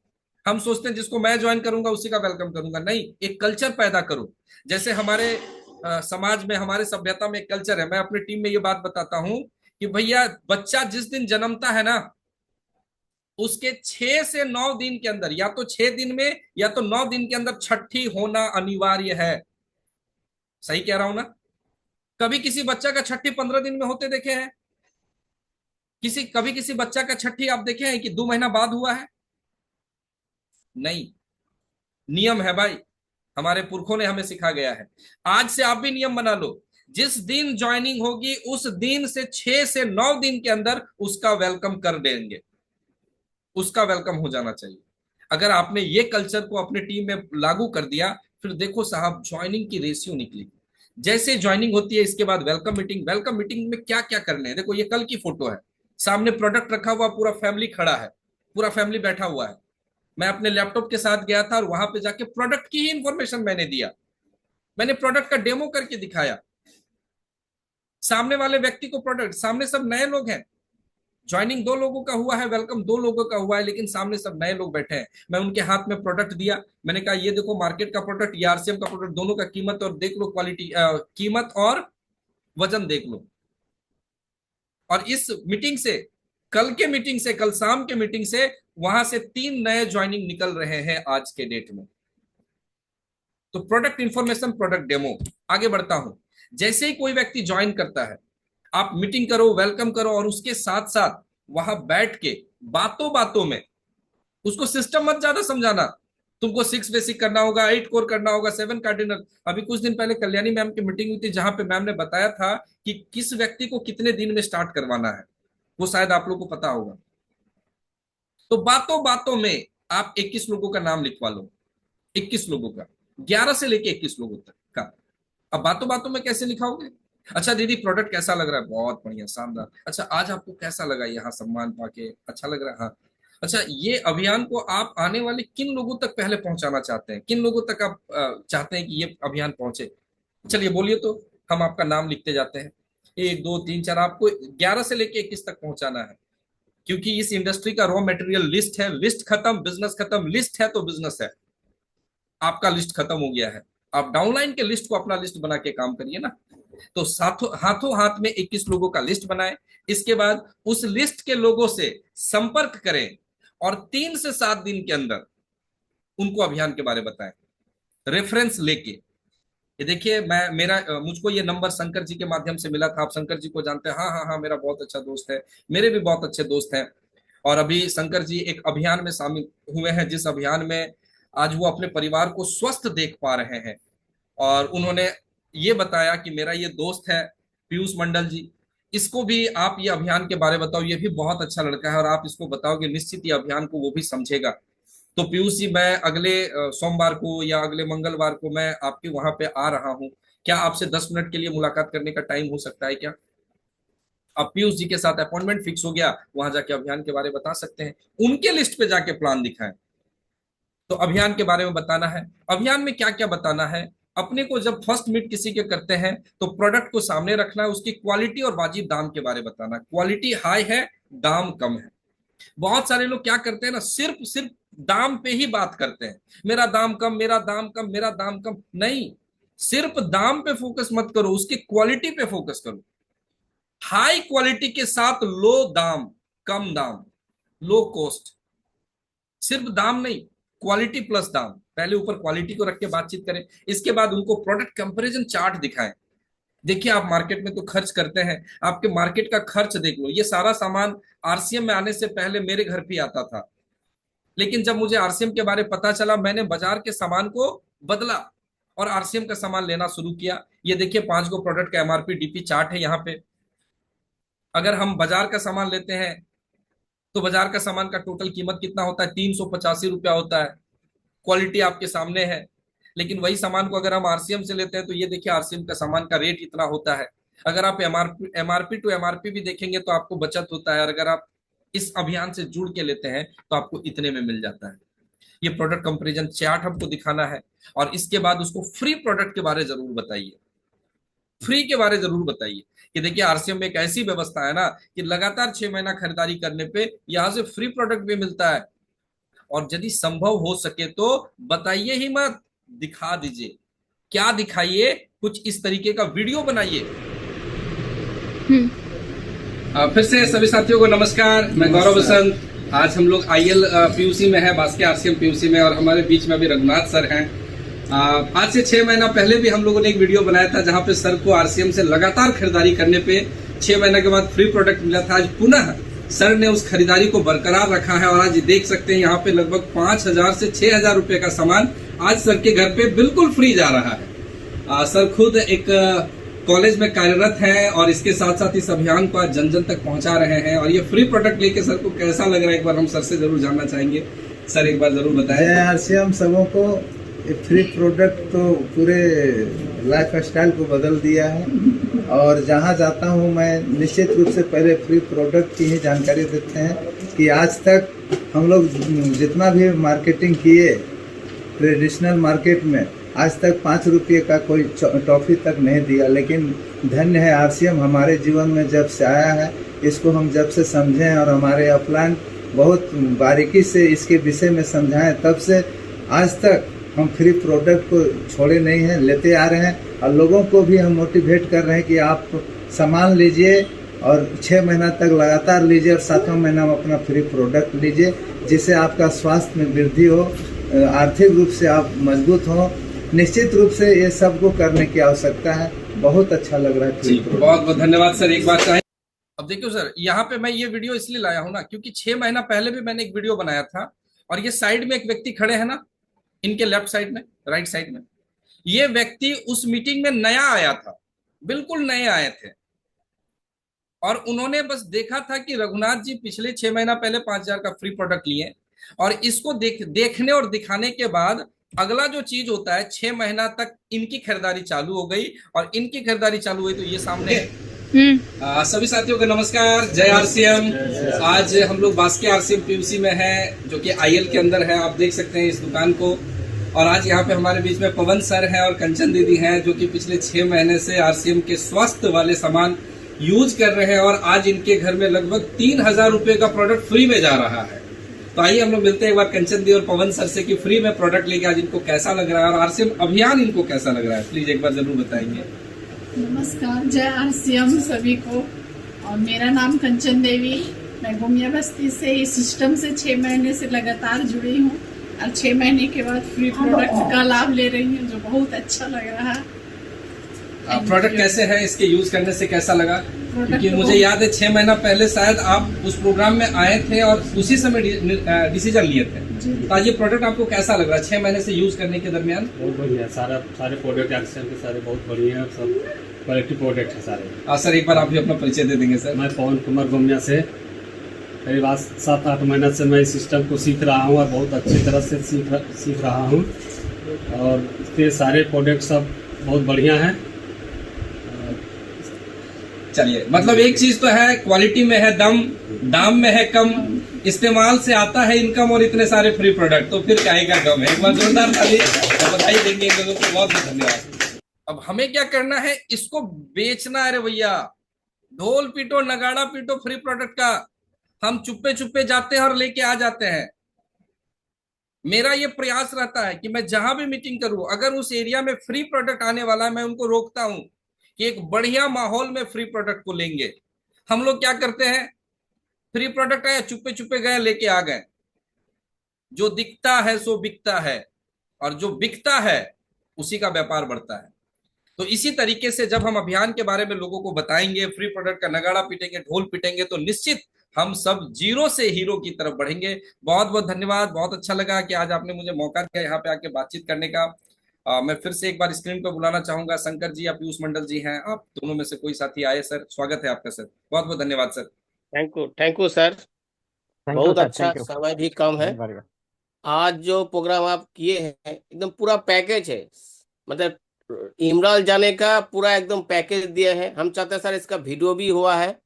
हम सोचते हैं जिसको मैं ज्वाइन करूंगा उसी का वेलकम करूंगा। नहीं, एक कल्चर पैदा करो। जैसे हमारे समाज में, हमारे सभ्यता में एक कल्चर है। मैं अपनी टीम में ये बात बताता हूं कि भैया, बच्चा जिस दिन जन्मता है ना, उसके 6 से 9 दिन के अंदर, या तो 6 दिन में या तो 9 दिन के अंदर छठी होना अनिवार्य है। सही कह रहा हूं ना? कभी किसी बच्चा का छठी 15 दिन में होते देखे हैं? कभी किसी बच्चा का छठी आप देखे हैं कि 2 महीना बाद हुआ है? नहीं, नियम है भाई, हमारे पुरखों ने हमें सिखा गया है। आज से आप भी नियम बना लो, जिस दिन ज्वाइनिंग होगी उस दिन से 6 से 9 दिन के अंदर उसका वेलकम कर देंगे, उसका वेलकम हो जाना चाहिए। अगर आपने ये कल्चर को अपने टीम में लागू कर दिया, फिर देखो साहब ज्वाइनिंग की रेशियो निकलेगी। जैसे ज्वाइनिंग होती है इसके बाद वेलकम मीटिंग, वेलकम मीटिंग में क्या क्या करने हैं, देखो ये कल की फोटो है, सामने प्रोडक्ट रखा हुआ, पूरा फैमिली खड़ा है, पूरा फैमिली बैठा हुआ है। मैं अपने लैपटॉप के साथ गया था और वहां पे जाके प्रोडक्ट की ही इंफॉर्मेशन मैंने दिया, मैंने प्रोडक्ट का डेमो करके दिखाया सामने वाले व्यक्ति को। प्रोडक्ट सामने सब नए लोग हैं, ज्वाइनिंग 2 लोगों का हुआ है, वेलकम 2 लोगों का हुआ है, लेकिन सामने सब नए लोग बैठे हैं। मैं उनके हाथ में प्रोडक्ट दिया, मैंने कहा ये देखो मार्केट का प्रोडक्ट, ये आरसीएम का प्रोडक्ट, दोनों का कीमत और देख लो क्वालिटी, कीमत और वजन देख लो। और इस मीटिंग से, कल के मीटिंग से, कल शाम के मीटिंग से वहां से 3 नए ज्वाइनिंग निकल रहे हैं आज के डेट में। तो प्रोडक्ट इंफॉर्मेशन, प्रोडक्ट डेमो। आगे बढ़ता हूं, जैसे ही कोई व्यक्ति ज्वाइन करता है, आप मीटिंग करो, वेलकम करो, और उसके साथ साथ वहां बैठ के बातों बातों में उसको सिस्टम मत ज्यादा समझाना, तुमको 6 बेसिक करना होगा, 8 कोर करना होगा, 7 कार्डिनल। अभी कुछ दिन पहले कल्याणी मैम की मीटिंग हुई थी, जहां पे मैम ने बताया था कि किस व्यक्ति को कितने दिन में स्टार्ट करवाना है, वो शायद आप लोगों को पता होगा। तो बातों बातों में आप 21 लोगों का नाम लिखवा लो, 21 लोगों का, 11 से लेके 21 लोगों तक का। अब बातों बातों में कैसे लिखाओगे? अच्छा दीदी प्रोडक्ट कैसा लग रहा है? बहुत बढ़िया, शानदार। अच्छा आज आपको कैसा लगा यहाँ सम्मान पाके? अच्छा लग रहा है, हाँ। अच्छा ये अभियान को आप आने वाले किन लोगों तक पहले पहुंचाना चाहते हैं, किन लोगों तक आप चाहते हैं कि ये अभियान पहुंचे? चलिए बोलिए, तो हम आपका नाम लिखते जाते हैं, 1 2 3 4, आपको 11 से लेके 21 तक पहुंचाना है। क्योंकि इस इंडस्ट्री का रॉ मटेरियल लिस्ट है, लिस्ट खत्म बिजनेस खत्म, लिस्ट है तो बिजनेस है। आपका लिस्ट खत्म हो गया है, आप डाउनलाइन के लिस्ट को अपना लिस्ट बना के काम करिए ना। तो हाथों हाथ में 21 लोगों का लिस्ट बनाएं, इसके बाद उस लिस्ट के लोगों से संपर्क करें और 3 से 7 दिन के अंदर उनको अभियान के बारे में बताएं, रेफरेंस लेके। ये देखिए मुझको ये नंबर शंकर जी के माध्यम से मिला था, आप शंकर जी को जानते हैं? हाँ हाँ हाँ, मेरा बहुत अच्छा दोस्त है, मेरे भी बहुत अच्छे दोस्त हैं। और अभी शंकर जी एक अभियान में शामिल हुए हैं, जिस अभियान में आज वो अपने परिवार को स्वस्थ देख पा रहे हैं। और उन्होंने ये बताया कि मेरा ये दोस्त है पीयूष मंडल जी, इसको भी आप ये अभियान के बारे में बताओ, ये भी बहुत अच्छा लड़का है और आप इसको बताओगे, निश्चित ये अभियान को वो भी समझेगा। तो पीयूष जी, मैं अगले सोमवार को या अगले मंगलवार को मैं आपके वहां पे आ रहा हूँ, क्या आपसे 10 मिनट के लिए मुलाकात करने का टाइम हो सकता है क्या? अब पीयूष जी के साथ अपॉइंटमेंट फिक्स हो गया, वहां जाके अभियान के बारे में बता सकते हैं, उनके लिस्ट पे जाके प्लान दिखाएं। तो अभियान के बारे में बताना है, अभियान में क्या क्या बताना है। अपने को जब फर्स्ट मीट किसी के करते हैं तो प्रोडक्ट को सामने रखना है, उसकी क्वालिटी और वाजिब दाम के बारे में बताना। क्वालिटी हाई है, दाम कम है। बहुत सारे लोग क्या करते हैं ना, सिर्फ दाम पे ही बात करते हैं, मेरा दाम कम, मेरा दाम कम, मेरा दाम कम। नहीं, सिर्फ दाम पे फोकस मत करो, उसकी क्वालिटी पे फोकस करो। हाई क्वालिटी के साथ लो दाम, कम दाम, लो कॉस्ट। सिर्फ दाम नहीं, क्वालिटी प्लस दाम। पहले ऊपर क्वालिटी को रख के बातचीत करें, इसके बाद उनको प्रोडक्ट कंपैरिजन चार्ट दिखाएं। देखिए आप मार्केट में तो खर्च करते हैं, आपके मार्केट का खर्च देख लो। ये सारा सामान आरसीएम में आने से पहले मेरे घर पे आता था, लेकिन जब मुझे आरसीएम के बारे में पता चला, मैंने बाजार के सामान को बदला और आरसीएम का सामान लेना शुरू किया। ये देखिए 5 गो प्रोडक्ट का एमआरपी डीपी चार्ट है यहाँ पे। अगर हम बाजार का सामान लेते हैं तो बाजार का सामान का टोटल कीमत कितना होता है? 385 रुपया होता है। क्वालिटी आपके सामने है। लेकिन वही सामान को अगर हम आरसीएम से लेते हैं तो ये देखिए आरसीएम का सामान का रेट इतना होता है। अगर आप एमआरपी टू एमआरपी भी देखेंगे तो आपको बचत होता है, और अगर आप इस अभियान से जुड़ के लेते हैं तो आपको इतने में मिल जाता है। ये प्रोडक्ट कंपैरिजन चार्ट हमको दिखाना है, और इसके बाद उसको फ्री प्रोडक्ट के बारे जरूर बताइए, फ्री के बारे जरूर बताइए कि देखिए आरसीएम में एक ऐसी व्यवस्था है ना कि लगातार 6 महीना खरीदारी करने पे यहां से फ्री प्रोडक्ट भी मिलता है। और यदि संभव हो सके तो बताइए ही मत, दिखा दीजिए। क्या दिखाइए? कुछ इस तरीके का वीडियो बनाइए। फिर से सभी साथियों को नमस्कार, मैं गौरव बसंत। आज हम लोग आईएल पीयूसी में है, बास्के आरसीएम पीयूसी में, और हमारे बीच में अभी रघुनाथ सर हैं। आज से 6 महीना पहले भी हम लोगों ने एक वीडियो बनाया था जहां पे सर को आरसीएम से लगातार खरीदारी करने पे 6 महीने के बाद फ्री प्रोडक्ट मिला था। आज पुनः सर ने उस खरीदारी को बरकरार रखा है और आज देख सकते हैं यहाँ पे लगभग 5,000 से 6,000 रुपए का सामान आज सर के घर पे बिल्कुल फ्री जा रहा है। सर खुद एक कॉलेज में कार्यरत हैं और इसके साथ साथ इस अभियान को आज जन जन तक पहुंचा रहे हैं और ये फ्री प्रोडक्ट लेके सर को कैसा लग रहा है एक बार हम सर से जरूर जानना चाहेंगे। सर एक बार जरूर बताएं। जय आरसीएम सबों को। ये फ्री प्रोडक्ट तो पूरे लाइफ स्टाइल को बदल दिया है और जहाँ जाता हूँ मैं निश्चित रूप से पहले फ्री प्रोडक्ट की ही जानकारी देते हैं कि आज तक हम लोग जितना भी मार्केटिंग किए ट्रेडिशनल मार्केट में आज तक 5 रुपये का कोई टॉफी तक नहीं दिया, लेकिन धन्य है आरसीएम हमारे जीवन में जब से आया है। इसको हम जब से समझें और हमारे अपलाइन बहुत बारीकी से इसके विषय में समझाएं, तब से आज तक हम फ्री प्रोडक्ट को छोड़े नहीं हैं, लेते आ रहे हैं और लोगों को भी हम मोटिवेट कर रहे हैं कि आप सामान लीजिए और 6 महीना तक लगातार लीजिए और 7वां महीना में अपना फ्री प्रोडक्ट लीजिए, जिससे आपका स्वास्थ्य में वृद्धि हो, आर्थिक रूप से आप मजबूत हो। निश्चित रूप से ये सबको करने की आवश्यकता है। बहुत अच्छा लग रहा है। बहुत बहुत धन्यवाद सर। एक बात चाहे अब देखियो सर, यहाँ पे मैं ये वीडियो इसलिए लाया हूँ ना क्योंकि 6 महीना पहले भी मैंने एक वीडियो बनाया था और ये साइड में एक व्यक्ति खड़े हैं ना, इनके लेफ्ट साइड में, राइट साइड में, ये व्यक्ति उस मीटिंग में नया आया था, बिल्कुल नए आए थे और उन्होंने बस देखा था कि रघुनाथ जी पिछले 6 महीना पहले 5,000 का फ्री प्रोडक्ट लिए और इसको देखने और दिखाने के बाद अगला जो चीज होता है 6 महीना तक इनकी खरीदारी चालू हो गई और इनकी खरीदारी चालू हुई तो ये सामने सभी साथियों को नमस्कार, जय आरसीएम। आज हम लोग बास्के आरसीएम पीयूसी में हैं जो कि आईएल के अंदर है, आप देख सकते हैं इस दुकान को। और आज यहाँ पे हमारे बीच में पवन सर हैं और कंचन दीदी हैं जो कि पिछले 6 महीने से आरसीएम के स्वास्थ्य वाले सामान यूज कर रहे हैं और आज इनके घर में लगभग 3,000 रुपए का प्रोडक्ट फ्री में जा रहा है। तो आइए हम लोग मिलते हैं एक बार कंचन दी और पवन सर से कि फ्री में प्रोडक्ट लेके आज इनको कैसा लग रहा है और आरसीएम अभियान इनको कैसा लग रहा है, प्लीज एक बार जरूर बताएंगे। नमस्कार, जय आरसीएम सभी को। और मेरा नाम कंचन देवी, मैं गोमिया बस्ती से इस सिस्टम से 6 महीने से लगातार जुड़ी हूँ और 6 महीने के बाद फ्री प्रोडक्ट का लाभ ले रही हूँ जो बहुत अच्छा लग रहा है। प्रोडक्ट कैसे है, इसके यूज करने से कैसा लगा? क्योंकि मुझे याद है 6 महीना पहले शायद आप उस प्रोग्राम में आए थे और उसी समय डिसीजन लिए थे। तो आज ये प्रोडक्ट आपको कैसा लग रहा है 6 महीने से यूज करने के दरमियान? बहुत बढ़िया, सारे प्रोडक्ट आरसीएम के सारे बहुत बढ़िया है, सब क्वालिटी प्रोडक्ट है सारे। सर एक बार आप भी अपना परिचय दे देंगे सर। मैं पवन कुमार गोमिया से करीब 7-8 महीना से मैं इस सिस्टम को सीख रहा हूँ और बहुत अच्छी तरह से सीख रहा हूँ और इसके सारे प्रोडक्ट सब बहुत बढ़िया हैं। चलिए, मतलब एक चीज तो है, क्वालिटी में है दम, दाम में है कम, इस्तेमाल से आता है इनकम और इतने सारे फ्री प्रोडक्ट, तो फिर काहे का गम है। एक बार जोरदार ताली बधाई देंगे इन लोगों को, बहुत बहुत धन्यवाद। अब हमें क्या करना है, इसको बेचना है रे भैया। ढोल पीटो नगाड़ा पीटो फ्री प्रोडक्ट का, हम चुप्पे चुप्पे जाते हैं और लेके आ जाते हैं। मेरा ये प्रयास रहता है कि मैं जहां भी मीटिंग करूं, अगर उस एरिया में फ्री प्रोडक्ट आने वाला है मैं उनको रोकता हूं कि एक बढ़िया माहौल में फ्री प्रोडक्ट को लेंगे। हम लोग क्या करते हैं, फ्री प्रोडक्ट आया चुप्पे चुप्पे गए लेके आ गए। जो दिखता है सो बिकता है और जो बिकता है उसी का व्यापार बढ़ता है। तो इसी तरीके से जब हम अभियान के बारे में लोगों को बताएंगे, फ्री प्रोडक्ट का नगाड़ा पीटेंगे, ढोल पीटेंगे, तो निश्चित हम सब जीरो से हीरो की तरफ बढ़ेंगे। बहुत बहुत धन्यवाद, बहुत अच्छा लगा कि आज आपने मुझे मौका दिया यहाँ पे आके बातचीत करने का। मैं फिर से एक बार स्क्रीन पर बुलाना चाहूंगा शंकर जी या पीयूष मंडल जी हैं, आप दोनों में से कोई साथी आए। सर स्वागत है आपका सर, बहुत बहुत धन्यवाद सर। थैंक यू सर, बहुत अच्छा, समय भी कम है। आज जो प्रोग्राम आप किए हैं एकदम पूरा पैकेज है, मतलब इमराल जाने का पूरा एकदम पैकेज दिया है। हम चाहते हैं सर इसका वीडियो भी हुआ है,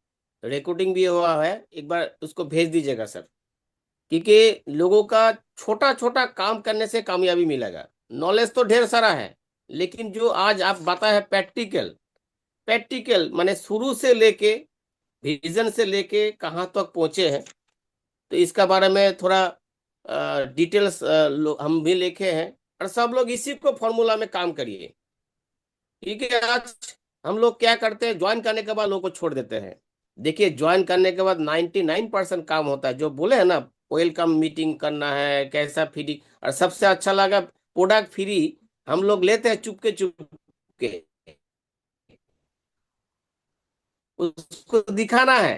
रिकॉर्डिंग भी हुआ है, एक बार उसको भेज दीजिएगा सर, क्योंकि लोगों का छोटा छोटा काम करने से कामयाबी मिलेगा। नॉलेज तो ढेर सारा है, लेकिन जो आज आप बताए हैं प्रैक्टिकल माने शुरू से लेके विजन से लेके कहाँ तक पहुंचे हैं, तो इसका बारे में थोड़ा डिटेल्स हम भी लिखे हैं और सब लोग इसी को फॉर्मूला में काम करिए। ठीक है, आज हम लोग क्या करते हैं, ज्वाइन करने के बाद लोगों को छोड़ देते हैं। देखिए, ज्वाइन करने के बाद 99% काम होता है, जो बोले है ना वेलकम मीटिंग करना है, कैसा फ्री, और सबसे अच्छा लगा प्रोडक्ट फ्री हम लोग लेते हैं चुपके उसको दिखाना है।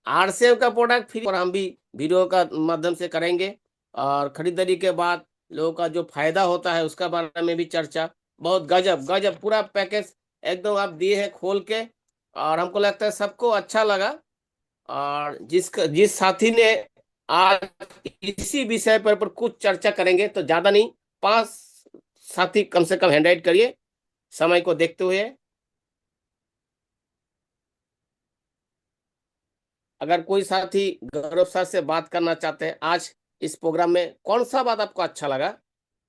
आरसीएम का प्रोडक्ट फ्री और हम भी वीडियो का माध्यम से करेंगे, और खरीदारी के बाद लोगों का जो फायदा होता है उसका बारे में भी चर्चा। बहुत गजब गजब पूरा पैकेज एकदम आप दिए हैं खोल के, और हमको लगता है सबको अच्छा लगा। और जिस साथी ने आज इसी विषय पर कुछ चर्चा करेंगे, तो ज्यादा नहीं, 5 साथी कम से कम हैंड राइट करिए समय को देखते हुए। अगर कोई साथी गौरव सर से बात करना चाहते हैं, आज इस प्रोग्राम में कौन सा बात आपको अच्छा लगा,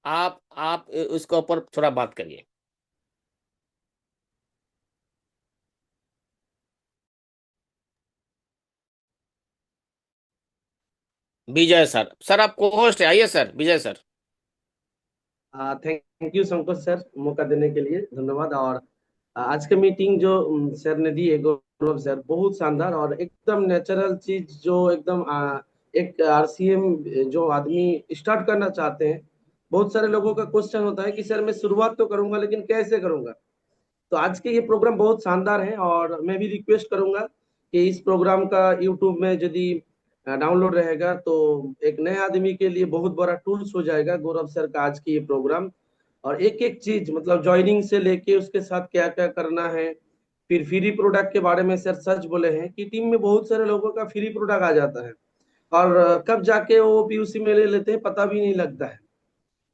आप उसके ऊपर थोड़ा बात करिए। विजय सर, सर आप को होस्ट है, आइए sir Vijay sir. Thank you Shankar sir, मौका देने के लिए धन्यवाद। और आज का मीटिंग जो सर ने दी है, गौरव सर, बहुत शानदार और एकदम नेचुरल चीज, जो एकदम एक आरसीएम जो आदमी स्टार्ट करना चाहते हैं। बहुत सारे लोगों का क्वेश्चन होता है कि सर मैं शुरुआत तो करूंगा लेकिन कैसे करूंगा। तो आज के ये प्रोग्राम बहुत शानदार है, और मैं भी रिक्वेस्ट करूंगा कि इस प्रोग्राम का यूट्यूब में यदि डाउनलोड रहेगा तो एक नए आदमी के लिए बहुत बड़ा टूल्स हो जाएगा गौरव सर का आज की ये प्रोग्राम। और एक एक चीज, मतलब ज्वाइनिंग से लेके उसके साथ क्या क्या करना है, फिर फ्री प्रोडक्ट के बारे में सर सच बोले हैं कि टीम में बहुत सारे लोगों का फ्री प्रोडक्ट आ जाता है, और कब जाके वो पीयूसी में ले लेते हैं पता भी नहीं लगता है।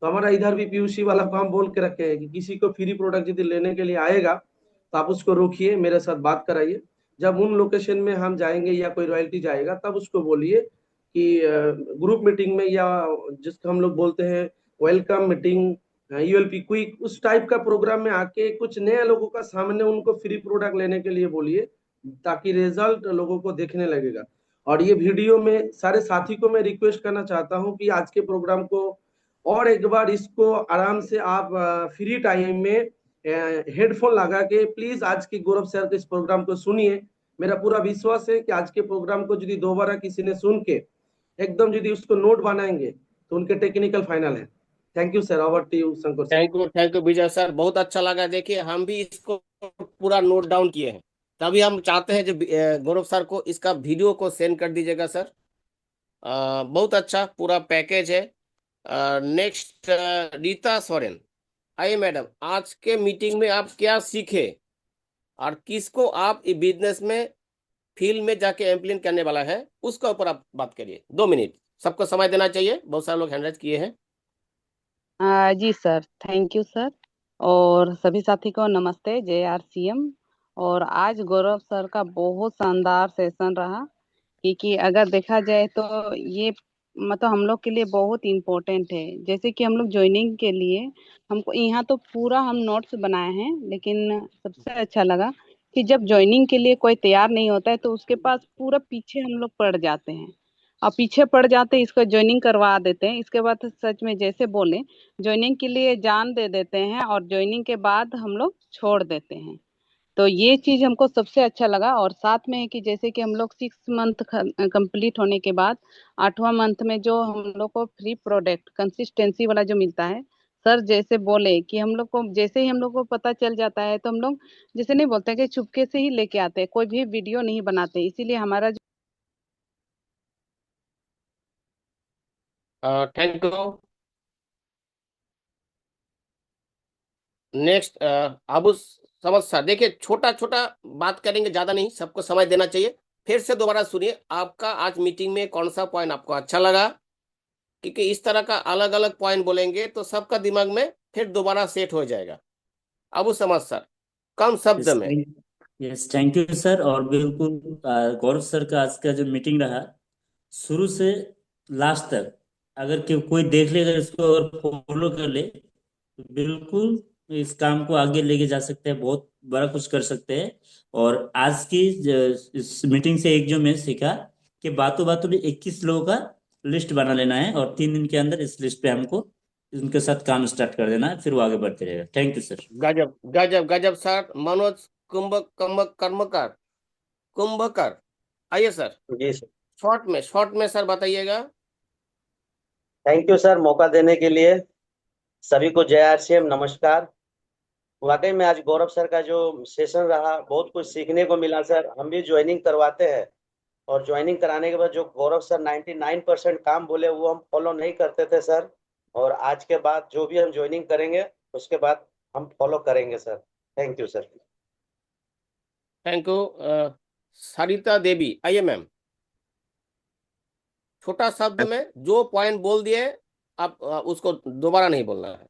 तो हमारा इधर भी पीयूसी वाला को हम बोल के रखे हैं कि किसी को फ्री प्रोडक्ट यदि लेने के लिए आएगा तो आप उसको रोकिए, मेरे साथ बात कराइए। जब उन लोकेशन में हम जाएंगे या कोई रॉयल्टी जाएगा तब उसको बोलिए कि ग्रुप मीटिंग में, या जिसको हम लोग बोलते हैं वेलकम मीटिंग, यूएलपी क्विक, उस टाइप का प्रोग्राम में आके कुछ नए लोगों का सामने उनको फ्री प्रोडक्ट लेने के लिए बोलिए, ताकि रिजल्ट लोगों को देखने लगेगा। और ये वीडियो में सारे साथी को मैं रिक्वेस्ट करना चाहता हूँ कि आज के प्रोग्राम को और एक बार इसको आराम से आप फ्री टाइम में हेडफोन लगा के प्लीज आज की गौरव सर के इस प्रोग्राम को सुनिए। मेरा पूरा विश्वास है कि आज के प्रोग्राम को यदि दोबारा किसी ने सुन के एकदम यदि उसको नोट बनाएंगे तो उनके टेक्निकल फाइनल है। Thank you sir, over to you Shankar sir. Thank you Vijay sir, बहुत अच्छा लगा। देखिए हम भी इसको पूरा नोट डाउन किए हैं, तभी हम चाहते हैं जो गौरव सर को इसका वीडियो को सेंड कर दीजिएगा सर। बहुत अच्छा पूरा पैकेज है। नेक्स्ट रीता सोरेन, आइए मैडम, आज के मीटिंग में आप क्या सीखे और किसको आप बिजनेस में फील्ड में जाके इम्प्लीमेंट करने वाला है, उसका ऊपर आप बात करिए। 2 मिनट सबको समय देना चाहिए, बहुत सारे लोग हैंड राइज किए हैं। जी सर, थैंक यू सर। और सभी साथी को नमस्ते, जय आरसीएम। और आज गौरव सर का बहुत शानदार सेशन रहा, क्योंकि अगर देखा जाए तो ये मतलब हम लोग के लिए बहुत इम्पोर्टेंट है। जैसे कि हम लोग ज्वाइनिंग के लिए हमको यहाँ तो पूरा हम नोट्स बनाए हैं, लेकिन सबसे अच्छा लगा कि जब ज्वाइनिंग के लिए कोई तैयार नहीं होता है तो उसके पास पूरा पीछे हम लोग पड़ जाते हैं, और पीछे पड़ जाते हैं, इसको ज्वाइनिंग करवा देते हैं। इसके बाद सच में जैसे बोले, ज्वाइनिंग के लिए जान दे देते हैं और ज्वाइनिंग के बाद हम लोग छोड़ देते हैं। तो ये चीज हमको सबसे अच्छा लगा। और साथ में है कि जैसे कि हम लोग 6 मंथ कंप्लीट होने के बाद 8वां मंथ में जो हम लोग को फ्री प्रोडक्ट कंसिस्टेंसी वाला जो मिलता है, सर जैसे बोले कि हम लोग को जैसे ही हम लोग को पता चल जाता है तो हम लोग जैसे नहीं बोलते कि चुपके से ही लेके आते हैं, कोई भी वीडियो नहीं बनाते। इसीलिए हमारा थैंक यू। नेक्स्ट अबू समझ सर, देखिए छोटा छोटा बात करेंगे, ज्यादा नहीं, सबको समय देना चाहिए। फिर से दोबारा सुनिए, आपका आज मीटिंग में कौन सा पॉइंट आपको अच्छा लगा, क्योंकि इस तरह का अलग अलग पॉइंट बोलेंगे तो सबका दिमाग में फिर दोबारा सेट हो जाएगा। अबू समझ सर, कम शब्द में। Yes, thank you sir. और बिल्कुल गौरव सर का आज का जो मीटिंग रहा, शुरू से लास्ट तक अगर कोई देख ले, अगर इसको अगर फॉलो कर ले तो बिल्कुल इस काम को आगे लेके जा सकते हैं, बहुत बड़ा कुछ कर सकते हैं। और आज की इस मीटिंग से एक जो मैं सीखा कि बातों बातों में 21 लोगों का लिस्ट बना लेना है, और 3 दिन के अंदर इस लिस्ट पे हमको उनके साथ काम स्टार्ट कर देना है, फिर वो आगे बढ़ते रहेगा। Thank you sir. गजब गजब गजब सर। मनोज कर्मकर कुंभकर, आइए सर। जी सर। शॉर्ट में सर बताइएगा। थैंक यू सर, मौका देने के लिए। सभी को जय आरसीएम, नमस्कार। वाकई में आज गौरव सर का जो सेशन रहा, बहुत कुछ सीखने को मिला सर। हम भी ज्वाइनिंग करवाते हैं और ज्वाइनिंग कराने के बाद जो गौरव सर 99% काम बोले वो हम फॉलो नहीं करते थे सर, और आज के बाद जो भी हम ज्वाइनिंग करेंगे उसके बाद हम फॉलो करेंगे sir. Thank you sir. Thank you. Sarita Devi, आइए मैम। छोटा शब्द में जो पॉइंट बोल दिए आप उसको दोबारा नहीं बोलना है,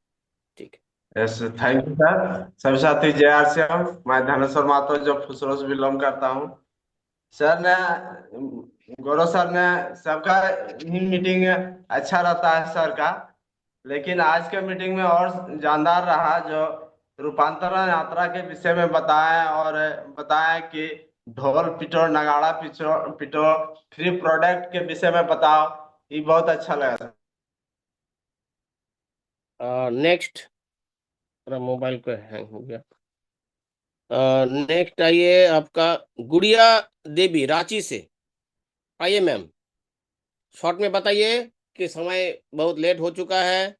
ठीक है। Yes, thank you sir. सभी साथी जय आर सी एम। मैं धनेश्वर मातो जो फुसरो से बिलोंग करता हूँ। सर ने, गौरव सर ने, सबका ही मीटिंग अच्छा रहता है सर का, लेकिन आज के मीटिंग में और जानदार रहा जो रूपांतरण यात्रा के विषय में बताएं, और बताएं कि ढोल पिटो नगाड़ा पिटो पिटो फ्री प्रोडक्ट के विषय में बताओ, ये बहुत अच्छा लगा। नेक्स्ट, मोबाइल को हैंग हो गया। नेक्स्ट आइए आपका गुड़िया देवी रांची से, आइए मैम। शॉर्ट में बताइए कि समय बहुत लेट हो चुका है,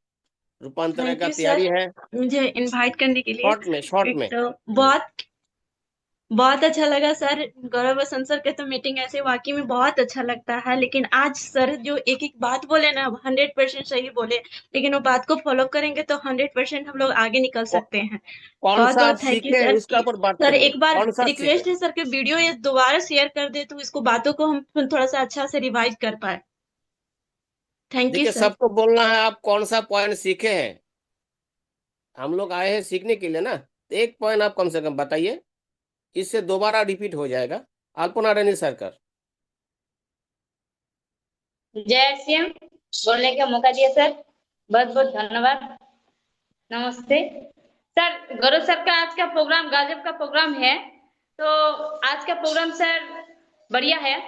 रूपांतरण थैंक का यू तैयारी सर है। मुझे इनवाइट करने के लिए। शॉर्ट एक में तो बहुत अच्छा लगा सर, गौरव वसंत सर के तो मीटिंग ऐसे वाकई में बहुत अच्छा लगता है, लेकिन आज सर जो एक एक बात बोले ना 100% सही बोले, लेकिन वो बात को फॉलो करेंगे तो 100% हम लोग आगे निकल सकते हैं। कौन बहुत सा आप बहुत थैंक यू सीखे हैं सर उसका कि पर बात सर करिए, एक बार कौन सा सीखे। रिक्वेस्ट है सर के वीडियो ये दोबारा शेयर कर दे तो इसको बातों को हम थोड़ा सा अच्छा से रिवाइज कर पाए। थैंक यू देखिए सर। सबको बोलना है आप कौन सा पॉइंट सीखे हैं। हम लोग आए हैं सीखने के लिए ना, तो एक पॉइंट आप कम से कम बताइए, इससे दोबारा रिपीट हो जाएगा। अल्पना रानी सरकार। जय सीएम, बोलने का मौका दिया सर, बहुत बहुत धन्यवाद। नमस्ते सर। गौरव सर का आज का प्रोग्राम गजब का प्रोग्राम है। तो आज का प्रोग्राम सर बढ़िया है।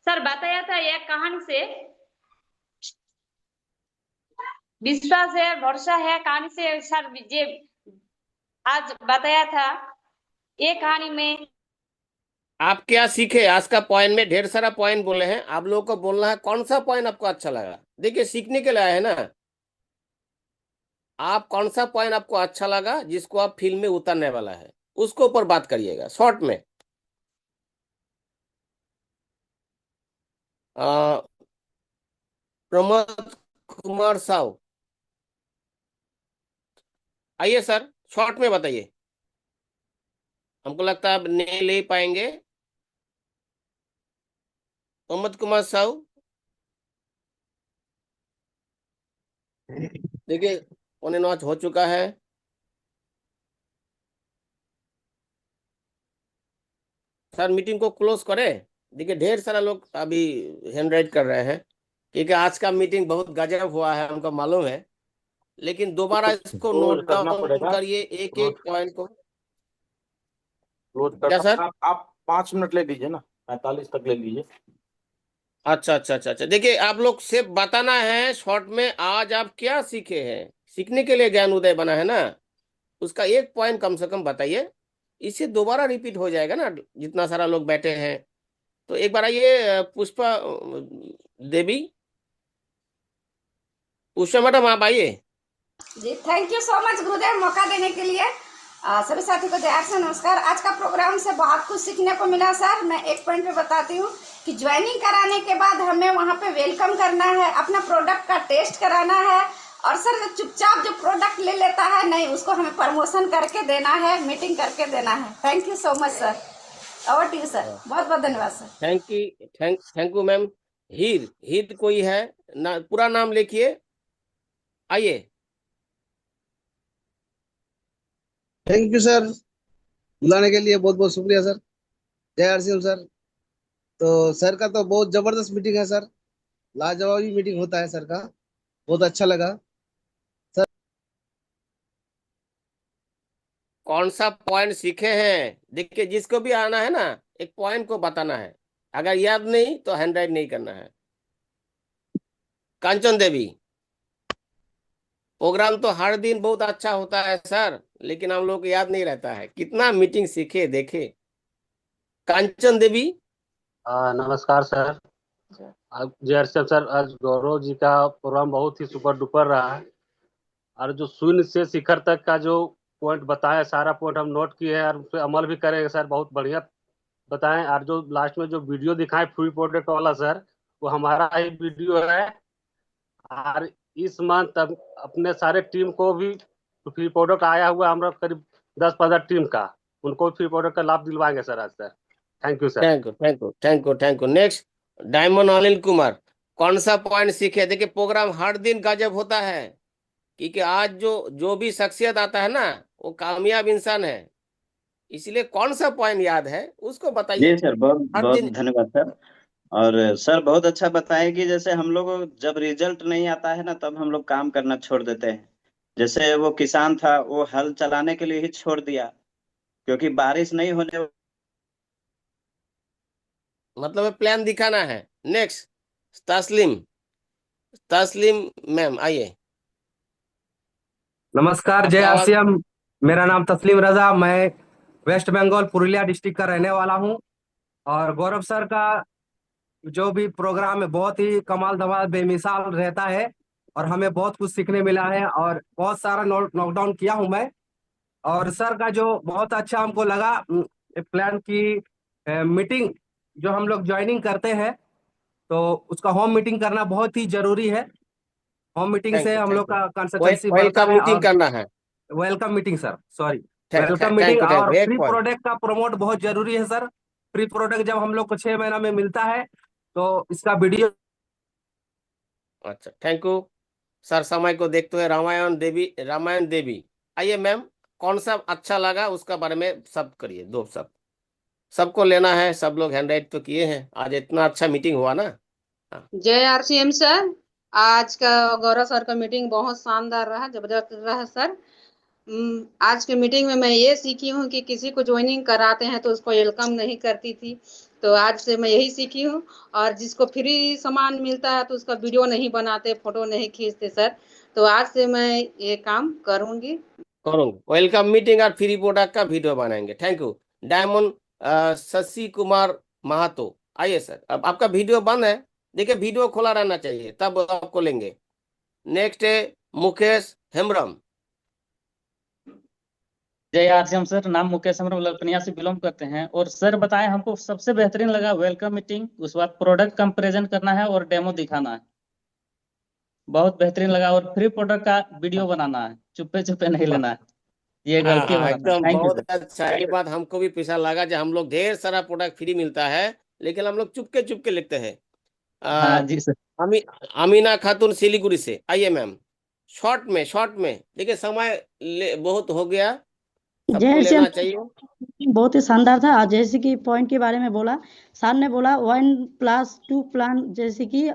सर बताया था एक कहानी से, विश्वास है भरोसा है कहानी से सर ये आज बताया था। एक कहानी में आप क्या सीखे आज का पॉइंट में? ढेर सारा पॉइंट बोले हैं, आप लोगों को बोलना है कौन सा पॉइंट आपको अच्छा लगा। देखिए सीखने के लिए आए हैं ना, आप कौन सा पॉइंट आपको अच्छा लगा जिसको आप फिल्म में उतारने वाला है उसको ऊपर बात करिएगा शॉर्ट में। प्रमोद कुमार साव, आइए सर, शॉर्ट में बताइए। हमको लगता है आप नहीं ले पाएंगे। प्रमोद कुमार साव, देखिए 9:15 हो चुका है। सर मीटिंग को क्लोज करें। देखिए ढेर सारा लोग अभी हैंड राइज कर रहे हैं, क्योंकि आज का मीटिंग बहुत गजब हुआ है हमको मालूम है, लेकिन दोबारा इसको क्लोज नोट करना डाउन पड़ेगा। करिए एक एक पॉइंट को। क्लोज क्या करना, सर? आप 5 मिनट ले लीजिए ना, 45 तक ले लीजिए। अच्छा अच्छा अच्छा अच्छा, देखिए आप लोग से बताना है शॉर्ट में आज आप क्या सीखे हैं। सीखने के लिए ज्ञान उदय बना है ना, उसका एक पॉइंट कम से कम बताइए, इससे दोबारा रिपीट हो जाएगा ना जितना सारा लोग बैठे हैं। तो एक बार आइए पुष्पा देवी, पुष्पा मैडम आप आइए। जी थैंक यू सो मच गुरुदेव मौका देने के लिए। सभी साथी को प्यार से नमस्कार। आज का प्रोग्राम से बहुत कुछ सीखने को मिला सर। मैं एक पॉइंट पे बताती हूँ कि ज्वाइनिंग कराने के बाद हमें वहाँ पे वेलकम करना है, अपना प्रोडक्ट का टेस्ट कराना है, और सर जो चुपचाप जो प्रोडक्ट ले लेता है नहीं उसको हमें प्रमोशन करके देना है, मीटिंग करके देना है। Thank you so much sir. Over to you sir. बहुत बहुत धन्यवाद सर। Thank you ma'am. हीर कोई है ना, पूरा नाम लिखिए, आइए। थैंक यू सर, बुलाने के लिए बहुत बहुत शुक्रिया सर। जय आरसीएम सर। तो सर का तो बहुत जबरदस्त मीटिंग है सर, लाजवाबी मीटिंग होता है सर का, बहुत अच्छा लगा सर। कौन सा पॉइंट सीखे हैं? देखिए जिसको भी आना है ना एक पॉइंट को बताना है, अगर याद नहीं तो हैंड राइट नहीं करना है। कांचन देवी, प्रोग्राम तो हर दिन बहुत अच्छा होता है सर, लेकिन हम लोग को याद नहीं रहता है कितना मीटिंग सीखे देखे। कांचन देवी। नमस्कार सर। आज जय आरसीएम सर, आज गौरव जी का प्रोग्राम बहुत ही सुपर डुपर रहा है, और जो शून्य से शिखर तक का जो पॉइंट बताया सारा पॉइंट हम नोट किए हैं और उस पर अमल भी करेंगे सर। बहुत बढ़िया बताएं। और जो लास्ट में जो वीडियो दिखाएं फ्री प्रोडक्ट वाला सर, वो हमारा ही वीडियो है। और इस मंथ अपने सारे टीम को भी फ्री प्रोडक्ट आया हुआ है, हमारा करीब 10-15 टीम का, उनको फ्री प्रोडक्ट का लाभ दिलवाएंगे सर आज sir. Thank you sir. Thank you, thank you, thank you, thank you. Next, diamond Anil Kumar, कौन सा पॉइंट सीखे? देखिए, प्रोग्राम हर दिन गजब होता है, क्योंकि आज जो जो भी शख्सियत आता है ना, वो कामयाब इंसान है। इसलिए कौन सा पॉइंट याद है उसको बताइए। जी सर, बहुत हर बहुत दिन। धन्यवाद सर। और सर बहुत अच्छा बताए कि जैसे हम लोग जब रिजल्ट नहीं आता है ना, तब हम लोग काम करना छोड़ देते हैं। जैसे वो किसान था, वो हल चलाने के लिए ही छोड़ दिया, क्योंकि बारिश नहीं होने। मतलब प्लान दिखाना है। नेक्स्ट, तस्लीम, तस्लीम मैम आइए। नमस्कार, जय आपका आवाज। आसियम। मेरा नाम तस्लीम रजा, मैं वेस्ट बंगाल पुरुलिया डिस्ट्रिक्ट का रहने वाला हूं। और गौरव सर का जो भी प्रोग्राम है बहुत ही कमाल धमाल बेमिसाल रहता है, और हमें बहुत कुछ सीखने मिला है। और बहुत सारा नोट डाउन किया हूं मैं। और सर का जो बहुत अच्छा हमको लगा प्लान की मीटिंग जो हम लोग ज्वाइनिंग करते हैं, तो उसका होम मीटिंग करना बहुत ही जरूरी है। होम मीटिंग थैंक से यू, हम थैंक लोग यू। का कंसिस्टेंसी बढ़ता वेलकम है। मीटिंग और करना है। Welcome meeting sir, sorry, welcome meeting. Thank you, thank और यू। एक फ्री पॉइंट। प्रोडक्ट का प्रमोट बहुत जरूरी है सर। फ्री प्रोडक्ट जब हम लोग को 6 महीना में मिलता है, तो इसका वीडियो। अच्छा, थैंक यू सर। समय को देखते हुए रामायण देवी, रामायण देवी आइए मैम। कौन सा अच्छा लगा उसका बारे में सब करिए, दो सब, सबको लेना है। सब लोग हैंड राइट तो किए हैं, आज इतना अच्छा मीटिंग हुआ ना। हाँ। जय आरसीएम सर। आज का गौरव सर का मीटिंग बहुत शानदार रहा, जबरदस्त रहा सर। आज के मीटिंग में मैं ये सीखी हूँ कि किसी को ज्वाइनिंग कराते हैं तो उसको वेलकम नहीं करती थी, तो आज से मैं यही सीखी हूँ। और जिसको फ्री सामान मिलता है तो उसका वीडियो नहीं बनाते, फोटो नहीं खींचते सर। तो आज से मैं ये काम करूंगी। करूंगा वेलकम मीटिंग और फ्री प्रोडक्ट का वीडियो बनाएंगे। Thank you. Diamond Shashi Kumar Mahato आइए सर। अब आपका वीडियो बंद है, देखिए वीडियो खोला रहना चाहिए, तब आपको लेंगे। नेक्स्ट है मुकेश हेम्ब्रम। जय आरसीएम सर, नाम मुकेश हम ललपनिया से बिलोंग करते हैं। और सर बताएं, हमको सबसे बेहतरीन लगा वेलकम मीटिंग, उसके बाद प्रोडक्ट कंपैरिजन करना है और डेमो दिखाना है, बहुत बेहतरीन लगा। और फ्री प्रोडक्ट का वीडियो बनाना है, चुप्पे चुप्पे नहीं लेना है, ये हाँ गलती हाँ, बनाना है। एकदम थैंक यू बहुत सर। अच्छा। ये बात हमको भी पैसा लगा, जब हम लोग ढेर सारा प्रोडक्ट फ्री मिलता है, लेकिन हम लोग चुपके चुपके लिखते हैं। हाँ जी सर। अमीना खातून सिलीगुड़ी से आइए मैम। शॉर्ट में, शॉर्ट में, देखिए समय बहुत हो गया, सबको जय श्याम। लेना चाहिए। बहुत ही शानदार था। आज जैसे कि पॉइंट के बारे में बोला सर ने, बोला 1+2 प्लान, जैसे कि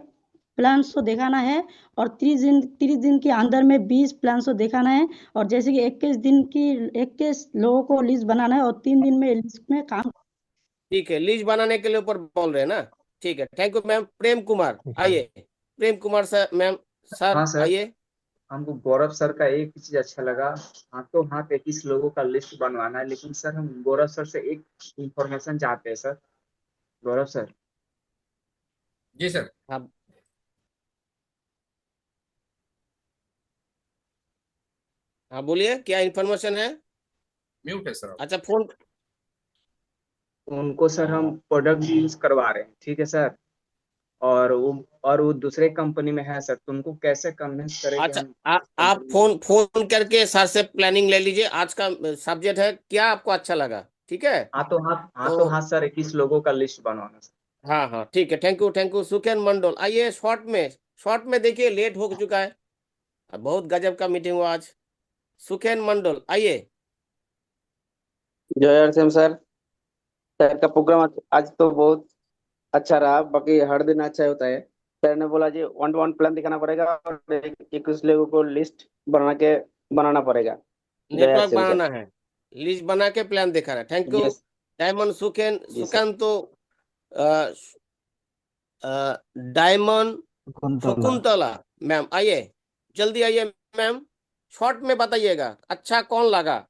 प्लान्स को दिखाना है, और 30 दिन के अंदर में 20 प्लान्स को दिखाना है। और जैसे कि 21 लोगों को लिस्ट बनाना है, और 3 दिन में लिस्ट में काम। ठीक है, लिस्ट बनाने के लिए ऊपर बोल रहे हैं ना। ठीक है, thank you ma'am. Prem Kumar आइए। Prem Kumar sir, ma'am sir हाँ सर, आइए। हमको गौरव सर का एक ही चीज अच्छा लगा, हाथों हाथ 21 लोगों का लिस्ट बनवाना है। लेकिन सर हम गौरव सर से एक इंफॉर्मेशन चाहते हैं सर। गौरव सर। जी सर। हाँ हाँ, बोलिए क्या इन्फॉर्मेशन है। म्यूट है सर। अच्छा, फोन। उनको सर हम प्रोडक्ट यूज करवा रहे हैं, ठीक है सर। और वो दूसरे कंपनी में है सर, तो उनको कैसे कन्विंस करें कि अच्छा, हम आप फोन करके सर से प्लानिंग ले लीजिए। आज का सब्जेक्ट है क्या आपको अच्छा लगा, ठीक है। हाथों हाथ सर 21 लोगों का लिस्ट बनवाना सर। हाँ हाँ, ठीक है, थैंक यू, थैंक यू। सुखेन मंडल आइए। शॉर्ट में, शॉर्ट में देखिए, लेट हो चुका है, बहुत गजब का मीटिंग हुआ आज। सुखेन मंडल आइए। जय आरसीएम सर। सर का प्रोग्राम आज तो बहुत अच्छा रहा, बाकी हर दिन अच्छा होता है। सर ने बोला जी 1-to-1 प्लान दिखाना पड़ेगा और 21 लोगों को लिस्ट बनाना पड़ेगा। जय नेटवर्क आरसीएम सर। बनाना है, लिस्ट बना के प्लान दिखाना है। थैंक यू यस डायमंड सुखेन। जी सर। सुखान तो डायमंड शकुंतला मैम आइए, जल्दी आइए मैम। शॉर्ट में बताइएगा अच्छा कौन लगा,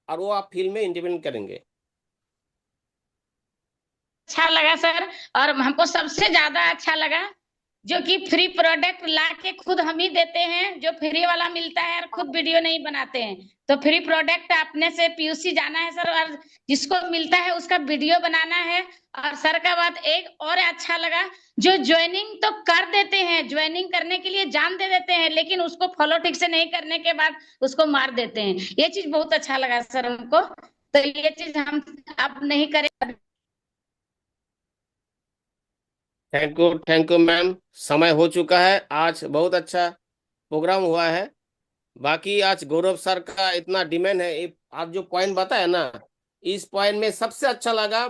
और वो आप फील्ड में इंडिपेंडेंट करेंगे। अच्छा लगा सर, और हमको सबसे ज्यादा अच्छा लगा जो कि फ्री प्रोडक्ट ला के खुद हम ही देते हैं, जो फ्री वाला मिलता है और खुद वीडियो नहीं बनाते हैं। तो फ्री प्रोडक्ट अपने से पीयूसी जाना है सर, और जिसको मिलता है उसका वीडियो बनाना है। और सर का बात एक और अच्छा लगा, जो ज्वाइनिंग तो कर देते हैं, ज्वाइनिंग करने के लिए जान दे देते हैं, लेकिन उसको फॉलो ठीक से नहीं करने के बाद उसको मार देते हैं। ये चीज बहुत अच्छा लगा सर हमको, तो ये चीज हम अब नहीं करें। Thank you ma'am. समय हो चुका है, आज बहुत अच्छा प्रोग्राम हुआ है। बाकी आज गौरव सर का इतना डिमांड है, आप जो पॉइंट बताया ना, इस पॉइंट में सबसे अच्छा लगा,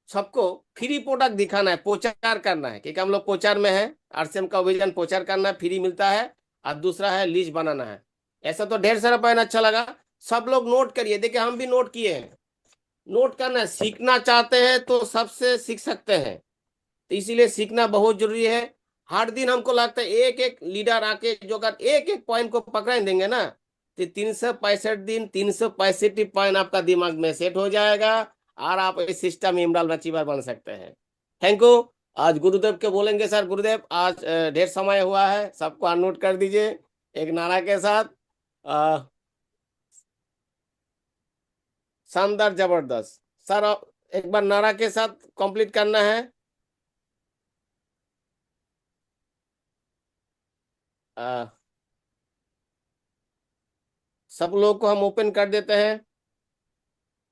सबको फ्री प्रोडक्ट दिखाना है, प्रचार करना है, क्योंकि हम लोग प्रचार में है। आरसीएम का विजन प्रचार करना, फ्री मिलता है, और दूसरा है लिस्ट बनाना है। ऐसा तो ढेर सारा पॉइंट अच्छा लगा, सब लोग नोट करिए। देखिए हम भी नोट किए हैं, नोट करना है। सीखना चाहते हैं तो सबसे सीख सकते हैं, तो इसीलिए सीखना बहुत जरूरी है। हर दिन हमको लगता है एक एक लीडर आके जो अगर एक एक पॉइंट को पकड़ देंगे ना, तो 365 दिन 365 पॉइंट आपका दिमाग में सेट हो जाएगा, और आप इस सिस्टम में इमरान अचीवर बन सकते हैं। Thank you. आज गुरुदेव के बोलेंगे सर। गुरुदेव आज ढेर समय हुआ है, सबको अननोट कर दीजिए एक नारा के साथ। शानदार, जबरदस्त सर, एक बार नारा के साथ कंप्लीट करना है। सब लोग को हम ओपन कर देते हैं।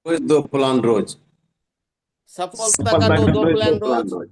रोज 2 प्लान रोज, सफलता का दो प्लान रोज।